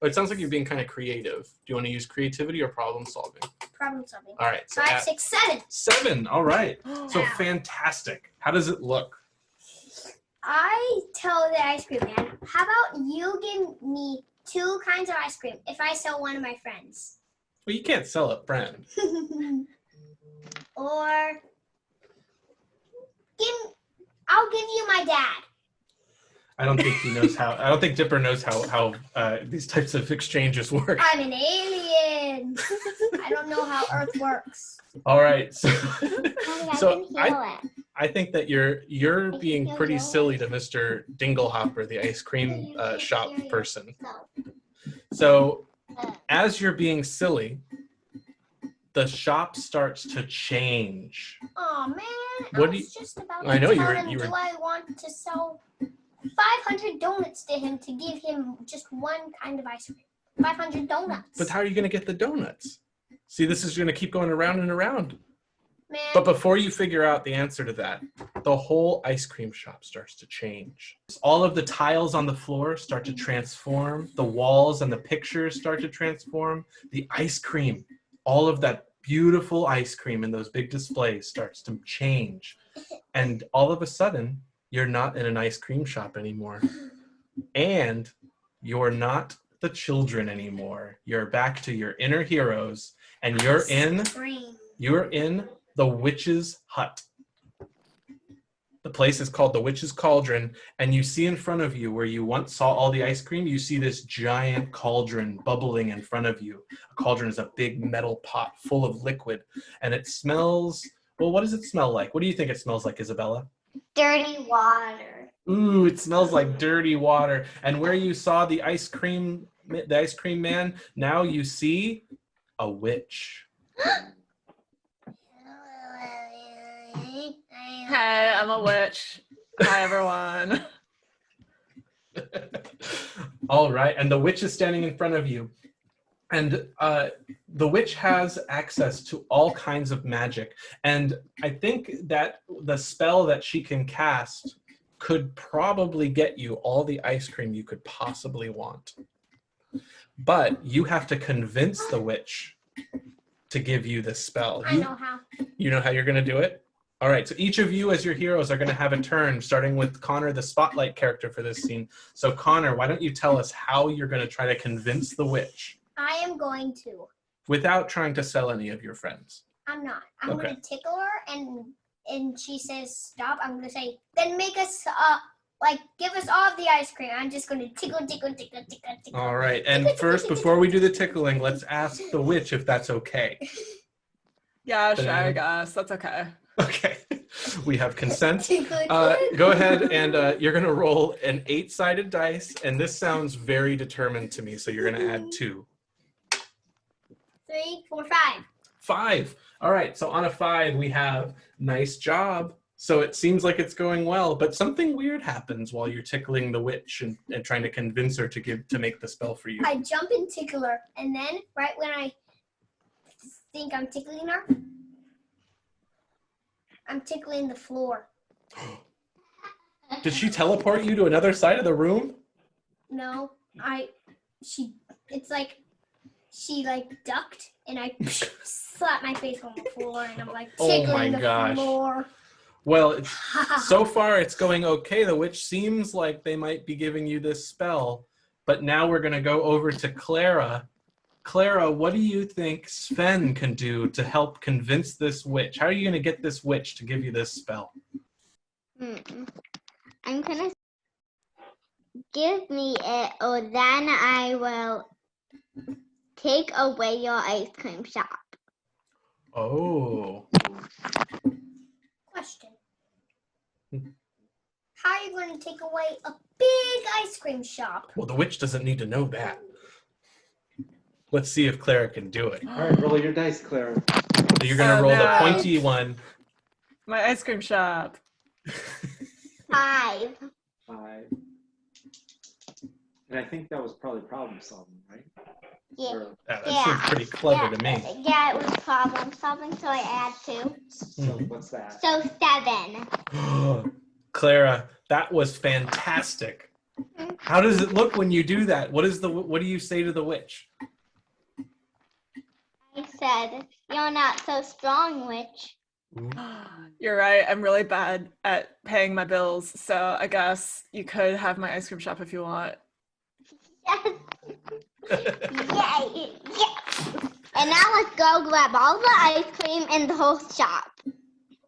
Oh, it sounds like you're being kind of creative. Do you want to use creativity or problem solving? problem solving. All right. So 5, 6, 7. 7. All right. So Wow. fantastic. How does it look? I tell the ice cream man, how about you give me 2 kinds of ice cream if I sell one of my friends? Well, you can't sell a friend. Or I'll give you my dad. I don't think he knows how. I don't think Dipper knows how these types of exchanges work. I'm an alien. I don't know how Earth works. All right. So, I so can heal it. I think that you're being pretty silly to Mr. Dinglehopper, the ice cream shop person. So as you're being silly, the shop starts to change. Oh man, What I do was just about I to know, you tell were- him, you were- do I want to sell 500 donuts to him to give him just one kind of ice cream? 500 donuts. But how are you going to get the donuts? See, this is going to keep going around and around. Man, But before you figure out the answer to that, the whole ice cream shop starts to change. All of the tiles on the floor start to transform. The walls and the pictures start to transform. The ice cream, all of that beautiful ice cream in those big displays starts to change. And all of a sudden, you're not in an ice cream shop anymore. And you're not the children anymore. You're back to your inner heroes, and you're in cream. the witch's hut. The place is called the Witch's Cauldron, and you see in front of you where you once saw all the ice cream, you see this giant cauldron bubbling in front of you. A cauldron is a big metal pot full of liquid, and it smells, well, what does it smell like? What do you think it smells like, Isabella? Dirty water. Ooh, it smells like dirty water. And where you saw the ice cream man, now you see a witch. Hey, I'm a witch. Hi, everyone. All right, and the witch is standing in front of you. And the witch has access to all kinds of magic. And I think that the spell that she can cast could probably get you all the ice cream you could possibly want. But you have to convince the witch to give you this spell. I know how. You know how you're going to do it? All right, so each of you as your heroes are going to have a turn, starting with Connor, the spotlight character for this scene. So Connor, why don't you tell us how you're going to try to convince the witch? I am going to. Without trying to sell any of your friends. I'm not. I'm Okay. going to tickle her, and she says stop. I'm going to say, then make us, give us all of the ice cream. I'm just going to tickle. All right, and first, before we do the tickling, let's ask the witch if that's okay. Yeah, sure, I guess. That's okay. Okay, we have consent. Tickle. Go ahead and you're going to roll an 8-sided dice, and this sounds very determined to me, so you're going to add 2. 3, 4, 5. 5. All right, so on a 5, we have nice job. So it seems like it's going well, but something weird happens while you're tickling the witch and trying to convince her to make the spell for you. I jump and tickle her, and then right when I think I'm tickling her, I'm tickling the floor. Did she teleport you to another side of the room? No, she ducked, and I slapped my face on the floor, and I'm like Oh my tickling the gosh. floor. Well, so far it's going okay. The witch seems like they might be giving you this spell, but now we're going to go over to Clara. Clara, what do you think Sven can do to help convince this witch? How are you going to get this witch to give you this spell? I'm gonna give me it, or then I will take away your ice cream shop. Oh. Question. How are you going to take away a big ice cream shop? Well, the witch doesn't need to know that. Let's see if Clara can do it. All right, roll your dice, Clara. So you're going to roll the no. pointy one. My ice cream shop. 5. 5. And I think that was probably problem solving, right? Yeah. Or- That seems pretty clever to me. Yeah, it was problem solving, so I add 2. So what's that? So 7. Clara, that was fantastic. How does it look when you do that? What do you say to the witch? I said, "You're not so strong, witch." You're right. I'm really bad at paying my bills, so I guess you could have my ice cream shop if you want. Yes. Yay! Yes. And now let's go grab all the ice cream in the whole shop.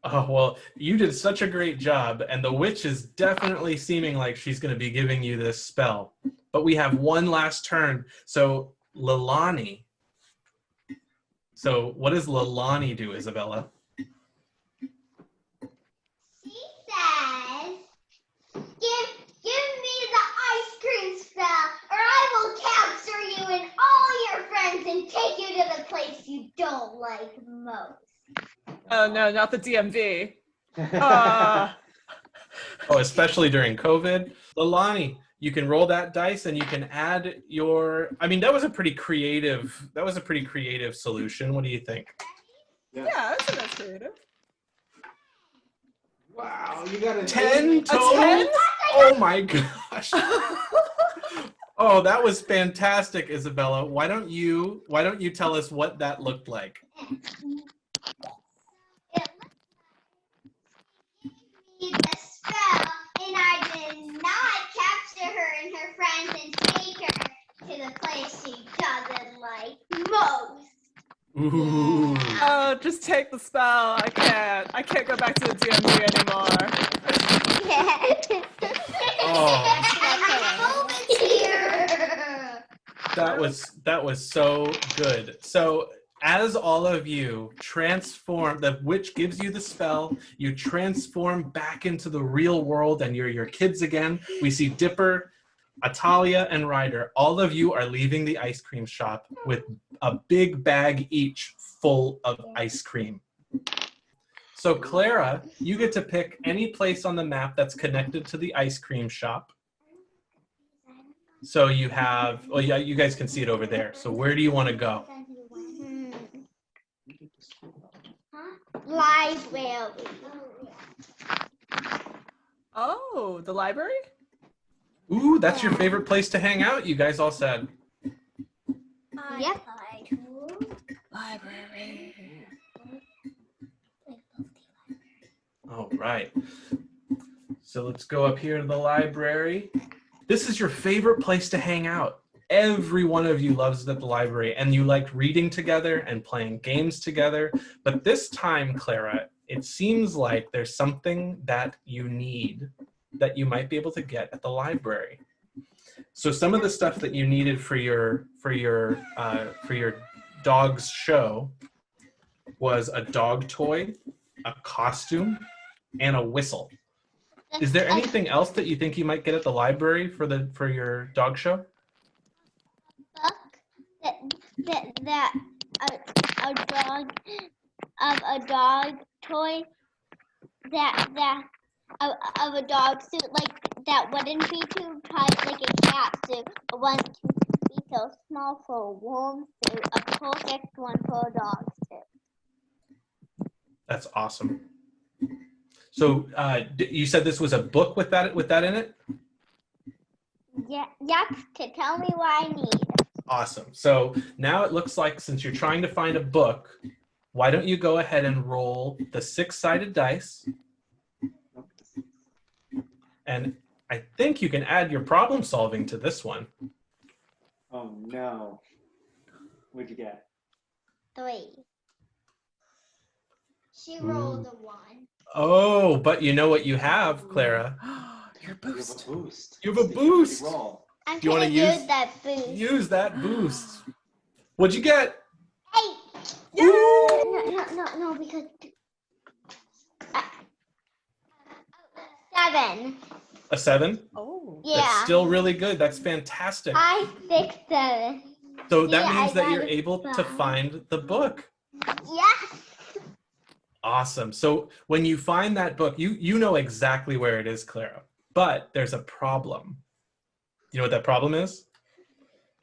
Oh, well, you did such a great job, and the witch is definitely seeming like she's going to be giving you this spell. But we have one last turn. So, Lilani. So, what does Lilani do, Isabella? She says, give me the ice cream spell, or I will capture you and all your friends and take you to the place you don't like most. Oh no, not the DMV. Oh, especially during COVID. Lilani, you can roll that dice and you can add your, I mean, that was a pretty creative solution. What do you think? Yeah, that's nice creative. Wow, you got a 10 total? 10? Oh my gosh. Oh, that was fantastic, Isabella. Why don't you tell us what that looked like? The spell, and I did not capture her and her friends and take her to the place she doesn't like most. Ooh. Oh, just take the spell. I can't go back to the DMV anymore. Oh, COVID's here. that was so good. So as all of you transform, the witch gives you the spell, you transform back into the real world and you're your kids again. We see Dipper, Atalia, and Ryder. All of you are leaving the ice cream shop with a big bag each full of ice cream. So Clara, you get to pick any place on the map that's connected to the ice cream shop. So you have, well, yeah, you guys can see it over there. So where do you want to go? Library. Oh, the library? Ooh, that's your favorite place to hang out, you guys all said. Yep. Library. All right. So let's go up here to the library. This is your favorite place to hang out. Every one of you loves the library, and you like reading together and playing games together. But this time, Clara, it seems like there's something that you need that you might be able to get at the library. So some of the stuff that you needed for your dog's show was a dog toy, a costume, and a whistle. Is there anything else that you think you might get at the library for your dog show? That a dog toy of a dog suit, like that wouldn't be too tight, like a cat suit. A one to be so small for a warm suit, a perfect one for a dog suit. That's awesome. So you said this was a book with that in it? Yeah, yep, to tell me what I need. Awesome. So now it looks like since you're trying to find a book, why don't you go ahead and roll the 6-sided dice? And I think you can add your problem solving to this one. Oh no. What'd you get? 3. She rolled a 1. Oh, but you know what you have, Clara? Your You have boost. a boost. You have a So can boost. Roll. I'm Do you wanna gonna use- that boost. Use that boost. What'd you get? 8. Yay! No, because 7. A 7? Oh. Yeah. That's still really good. That's fantastic. 5, 6, 7. So that Yeah, means I that got you're it. able to find the book. Yes. Awesome. So when you find that book, you know exactly where it is, Clara. But there's a problem. You know what that problem is?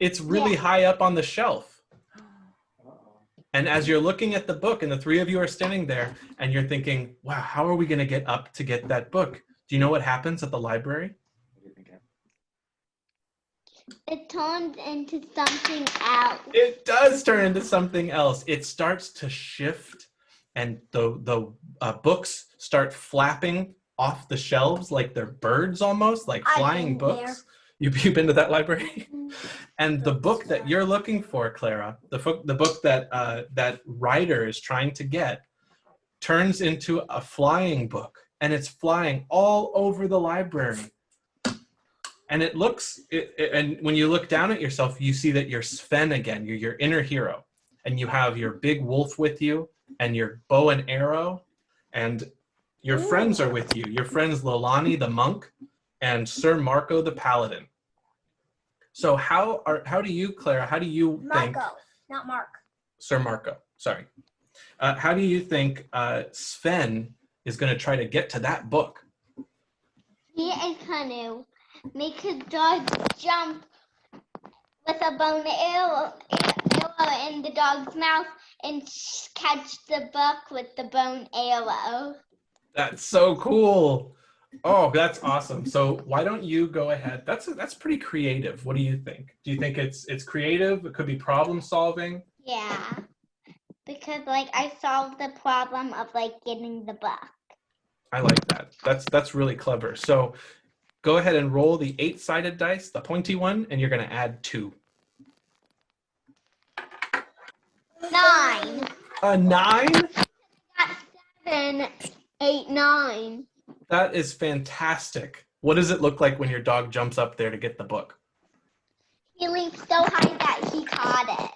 It's really high up on the shelf. Uh-oh. And as you're looking at the book and the three of you are standing there and you're thinking, wow, how are we going to get up to get that book? Do you know what happens at the library? What do you think happened? It turned into something else. It does turn into something else. It starts to shift and the books start flapping off the shelves like they're birds almost, like I've flying been books. there. You've been to that library? And the book that you're looking for, Clara, the book that Ryder is trying to get, turns into a flying book, and it's flying all over the library. And and when you look down at yourself, you see that you're Sven again. You're your inner hero, and you have your big wolf with you, and your bow and arrow, and your friends are with you. Your friends Lolani the monk, and Sir Marco the paladin. So how do you, Clara? How do you think? Marco, not Mark. Sir Marco, sorry. How do you think Sven is going to try to get to that book? He is gonna make his dog jump with a bone arrow in the dog's mouth and catch the book with the bone arrow. That's so cool. Oh, that's awesome. So why don't you go ahead? That's pretty creative. What do you think? Do you think it's creative? It could be problem solving. Yeah, because like I solved the problem of like getting the book. I like that. That's really clever. So go ahead and roll the 8-sided dice, the pointy one, and you're going to add 2. 9. A 9? Got 7, 8, 9. That is fantastic. What does it look like when your dog jumps up there to get the book? He leaped so high that he caught it.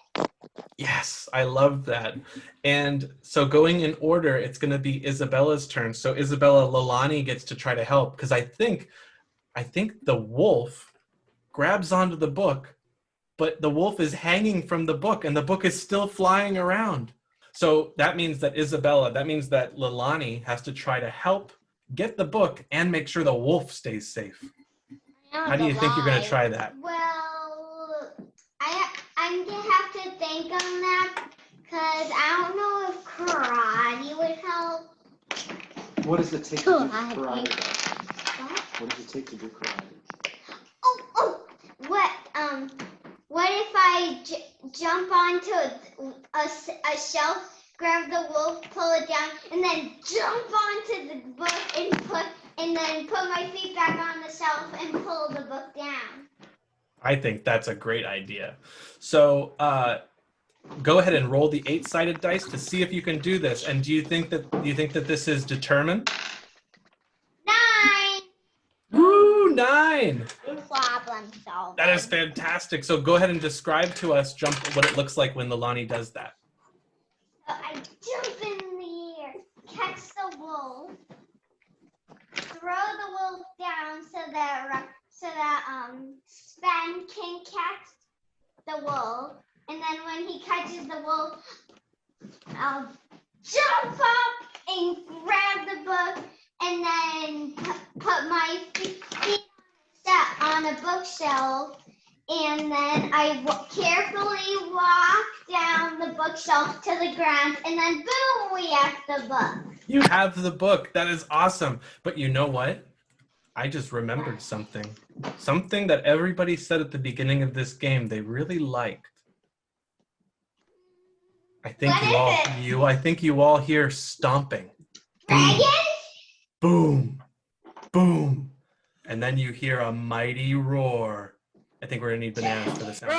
Yes, I love that. And so going in order, it's going to be Isabella's turn. So Isabella, Lilani gets to try to help because I think the wolf grabs onto the book, but the wolf is hanging from the book and the book is still flying around. So that means that Lilani has to try to help get the book and make sure the wolf stays safe. How do you think you're going to try that? Well, I'm gonna have to think on that because I don't know if karate would help. What does it take to do karate? What does it take to do karate? What if I jump onto a shelf, grab the wolf, pull it down, and then jump onto the book and then put my feet back on the shelf and pull the book down? I think that's a great idea. So go ahead and roll the 8-sided dice to see if you can do this. And do you think that this is determined? 9. Woo, 9. Problem solving. That is fantastic. So go ahead and describe to us what it looks like when Lilani does that. So I jump in the air, catch the wolf, throw the wolf down so that Sven can catch the wolf, and then when he catches the wolf, I'll jump up and grab the book, and then put my feet on a bookshelf, and then I carefully walk down the bookshelf to the ground, and then boom, we have the book. You have the book. That is awesome. But you know what? I just remembered something. Something that everybody said at the beginning of this game they really liked. I think you all hear stomping. Dragons? Boom. Boom. And then you hear a mighty roar. I think we're gonna need bananas for the sound.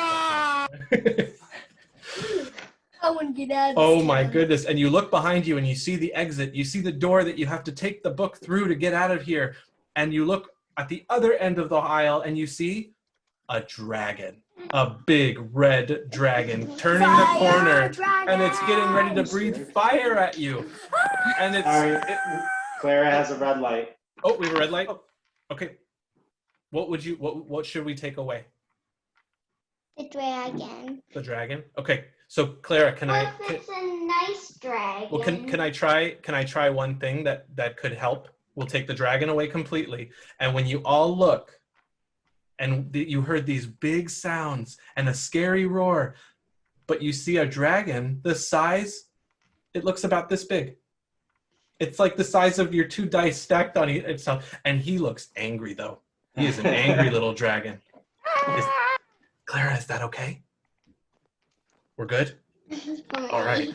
I want to get out of Oh my goodness. And you look behind you and you see the exit. You see the door that you have to take the book through to get out of here. And you look at the other end of the aisle and you see a dragon. A big red dragon turning the corner. And it's getting ready to breathe fire at you. And Clara has a red light. Oh, we have a red light? Okay. What should we take away? The dragon. The dragon? Okay. So Clara, It's a nice dragon. Well, can I try one thing that could help? We'll take the dragon away completely. And when you all look and you heard these big sounds and a scary roar, but you see a dragon, the size, it looks about this big. It's like the size of your 2 dice stacked on itself. And he looks angry though. He is an angry little dragon. Clara, is that okay? We're good? All right.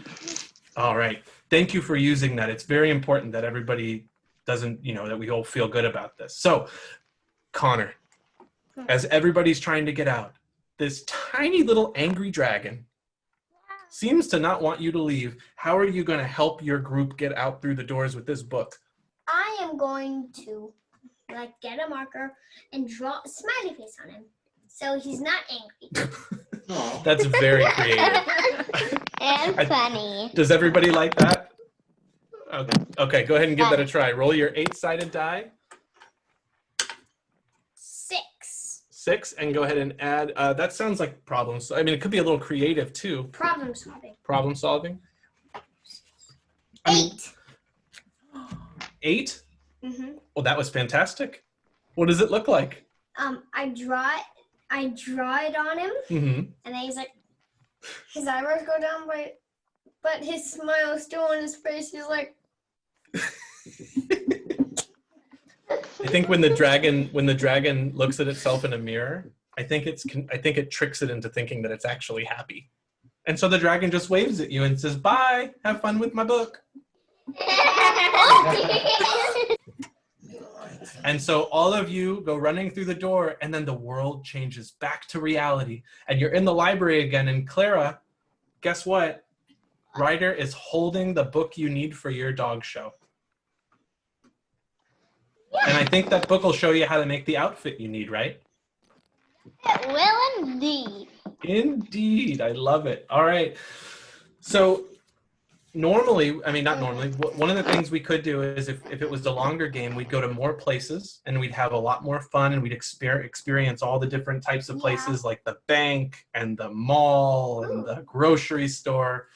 All right. Thank you for using that. It's very important that everybody that we all feel good about this. So, Connor, as everybody's trying to get out, this tiny little angry dragon seems to not want you to leave. How are you going to help your group get out through the doors with this book? I am going to get a marker and draw a smiley face on him so he's not angry. That's very creative. And funny. Does everybody like that? Okay, go ahead and give that a try. Roll your 8-sided die. 6. 6, and go ahead and add, that sounds like problems. I mean, it could be a little creative too. Problem solving. Problem solving? 8. 8? Mm-hmm. Well, that was fantastic. What does it look like? I draw it on him, Mm-hmm. and then he's like, his eyebrows go down, but his smile is still on his face. He's like, I think when the dragon looks at itself in a mirror, I think it tricks it into thinking that it's actually happy. And so the dragon just waves at you and says, "Bye, have fun with my book." And so all of you go running through the door, and then the world changes back to reality. And you're in the library again, and Clara, guess what? Ryder is holding the book you need for your dog show. And I think that book will show you how to make the outfit you need, right? It will indeed. Indeed. I love it. All right. So normally, I mean, not normally, one of the things we could do is if it was a longer game, we'd go to more places and we'd have a lot more fun and we'd experience all the different types of places like the bank and the mall and the grocery store.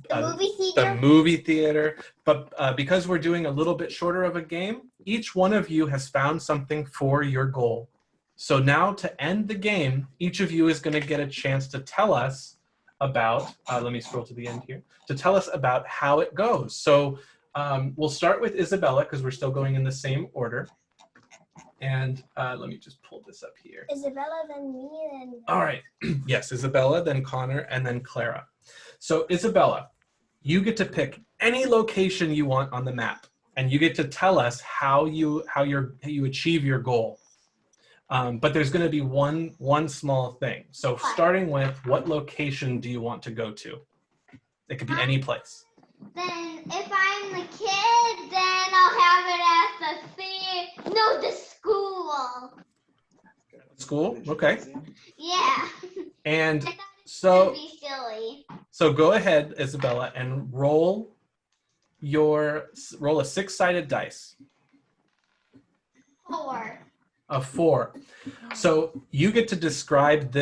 The movie theater. The movie theater. But because we're doing a little bit shorter of a game, each one of you has found something for your goal. So now to end the game, each of you is going to get a chance to tell us about, let me scroll to the end here, to tell us about how it goes. So we'll start with Isabella because we're still going in the same order. And let me just pull this up here. Isabella, then me, then... All right. Yes, Isabella, then Connor, and then Clara. So Isabella, you get to pick any location you want on the map, and you get to tell us how you achieve your goal. But there's going to be one small thing. So starting with, what location do you want to go to? It could be any place. Then if I'm the kid, then I'll have it at the school. School? Okay. Yeah. And I thought it so would be silly. So go ahead, Isabella, and roll a six-sided dice. 4. A 4. So you get to describe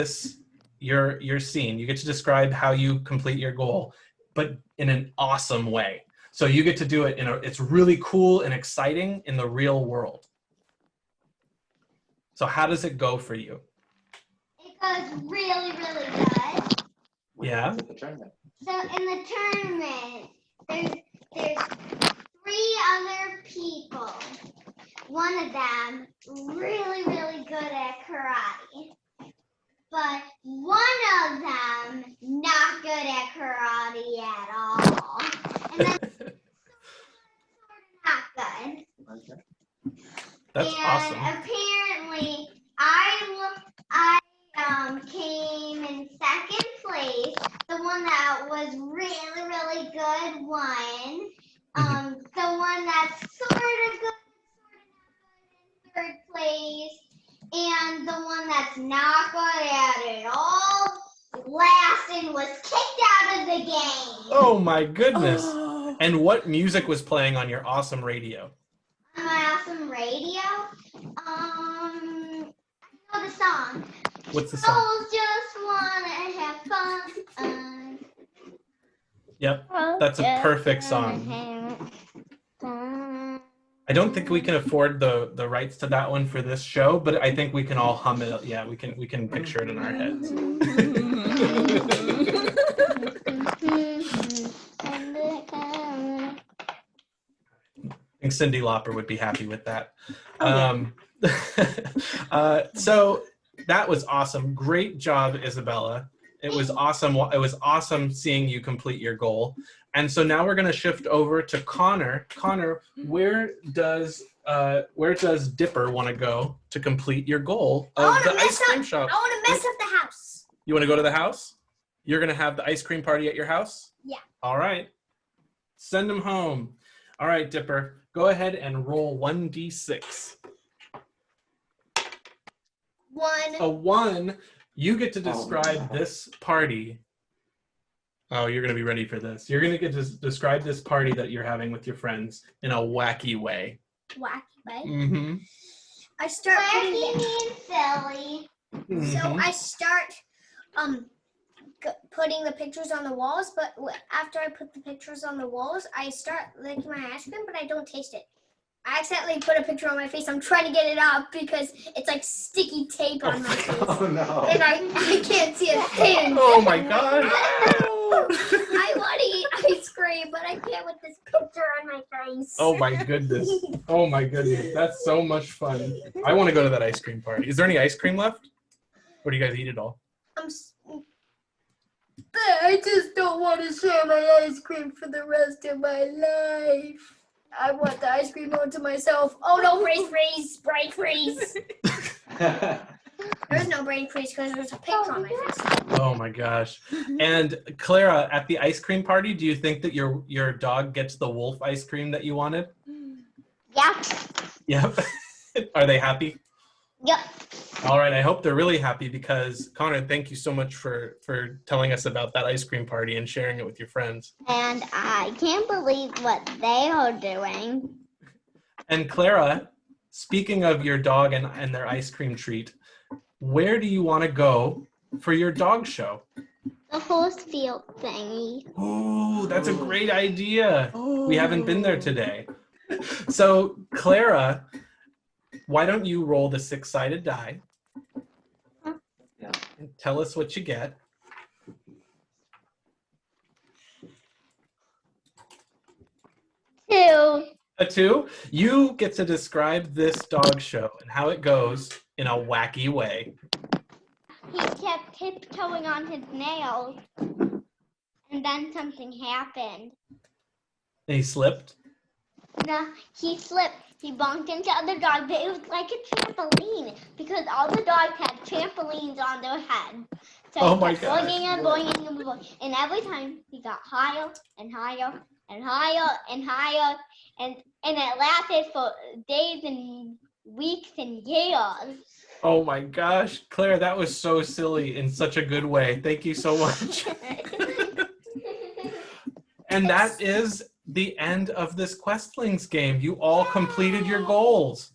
your scene. You get to describe how you complete your goal, but in an awesome way. So you get to do it it's really cool and exciting in the real world. So how does it go for you? It goes really, really good. Yeah. So in the tournament, there's 3 other people. One of them really, really good at karate. But one of them not good at karate at all. And then sort of not good. Okay. That's and awesome. Apparently, I came in second place. The one that was really, really good won. The one that's sort of good, sort of not good in third place. And the one that's not good at it all, last and was kicked out of the game. Oh my goodness. Oh. And what music was playing on your awesome radio? On my awesome radio? I know the song. What's the song? Girls just wanna have fun. Yep, that's a perfect song. I don't think we can afford the rights to that one for this show, but I think we can all hum it. Yeah, we can picture it in our heads. I think Cyndi Lauper would be happy with that. So that was awesome. Great job, Isabella. It was awesome. It was awesome seeing you complete your goal. And so now we're going to shift over to Connor. Connor, where does Dipper want to go to complete your goal of the ice cream shop? I want to mess up the house. You want to go to the house? You're going to have the ice cream party at your house? Yeah. All right. Send them home. All right, Dipper, go ahead and roll 1d6. 1. A 1. You get to describe this party. Oh, you're going to be ready for this. You're going to get to describe this party that you're having with your friends in a wacky way. Wacky way? Mm-hmm. I start wacky means silly. Mm-hmm. So I start putting the pictures on the walls, but after I put the pictures on the walls, I start licking my ice cream, but I don't taste it. I accidentally put a picture on my face. I'm trying to get it out because it's like sticky tape on my face. Oh no. And I can't see a thing. Oh my god. I want to eat ice cream, but I can't with this picture on my face. Oh my goodness. Oh my goodness. That's so much fun. I want to go to that ice cream party. Is there any ice cream left? Or do you guys eat it all? I just don't want to share my ice cream for the rest of my life. I want the ice cream all to myself. Oh no, brain freeze. There's no brain freeze because there's a picture on my face. Oh my gosh. And Clara, at the ice cream party, do you think that your dog gets the wolf ice cream that you wanted? Yeah. Yep. Are they happy? Yep. All right. I hope they're really happy because Connor, thank you so much for telling us about that ice cream party and sharing it with your friends. And I can't believe what they are doing. And Clara, speaking of your dog and their ice cream treat, where do you want to go for your dog show? The horse field thingy. Ooh, that's a great idea. We haven't been there today. So, Clara, why don't you roll the 6-sided die? Yeah. And tell us what you get. Two. A 2. You get to describe this dog show and how it goes in a wacky way. He kept tiptoeing on his nails. And then something happened. And he slipped. No, he slipped. He bumped into other dogs, but it was like a trampoline because all the dogs had trampolines on their head. So Oh he my kept gosh. boinging and boinging and boinging. And every time he got higher and higher and higher and higher, and it lasted for days and weeks and years. Oh my gosh, Claire, that was so silly in such a good way. Thank you so much. And that is the end of this Questlings game. You all completed your goals.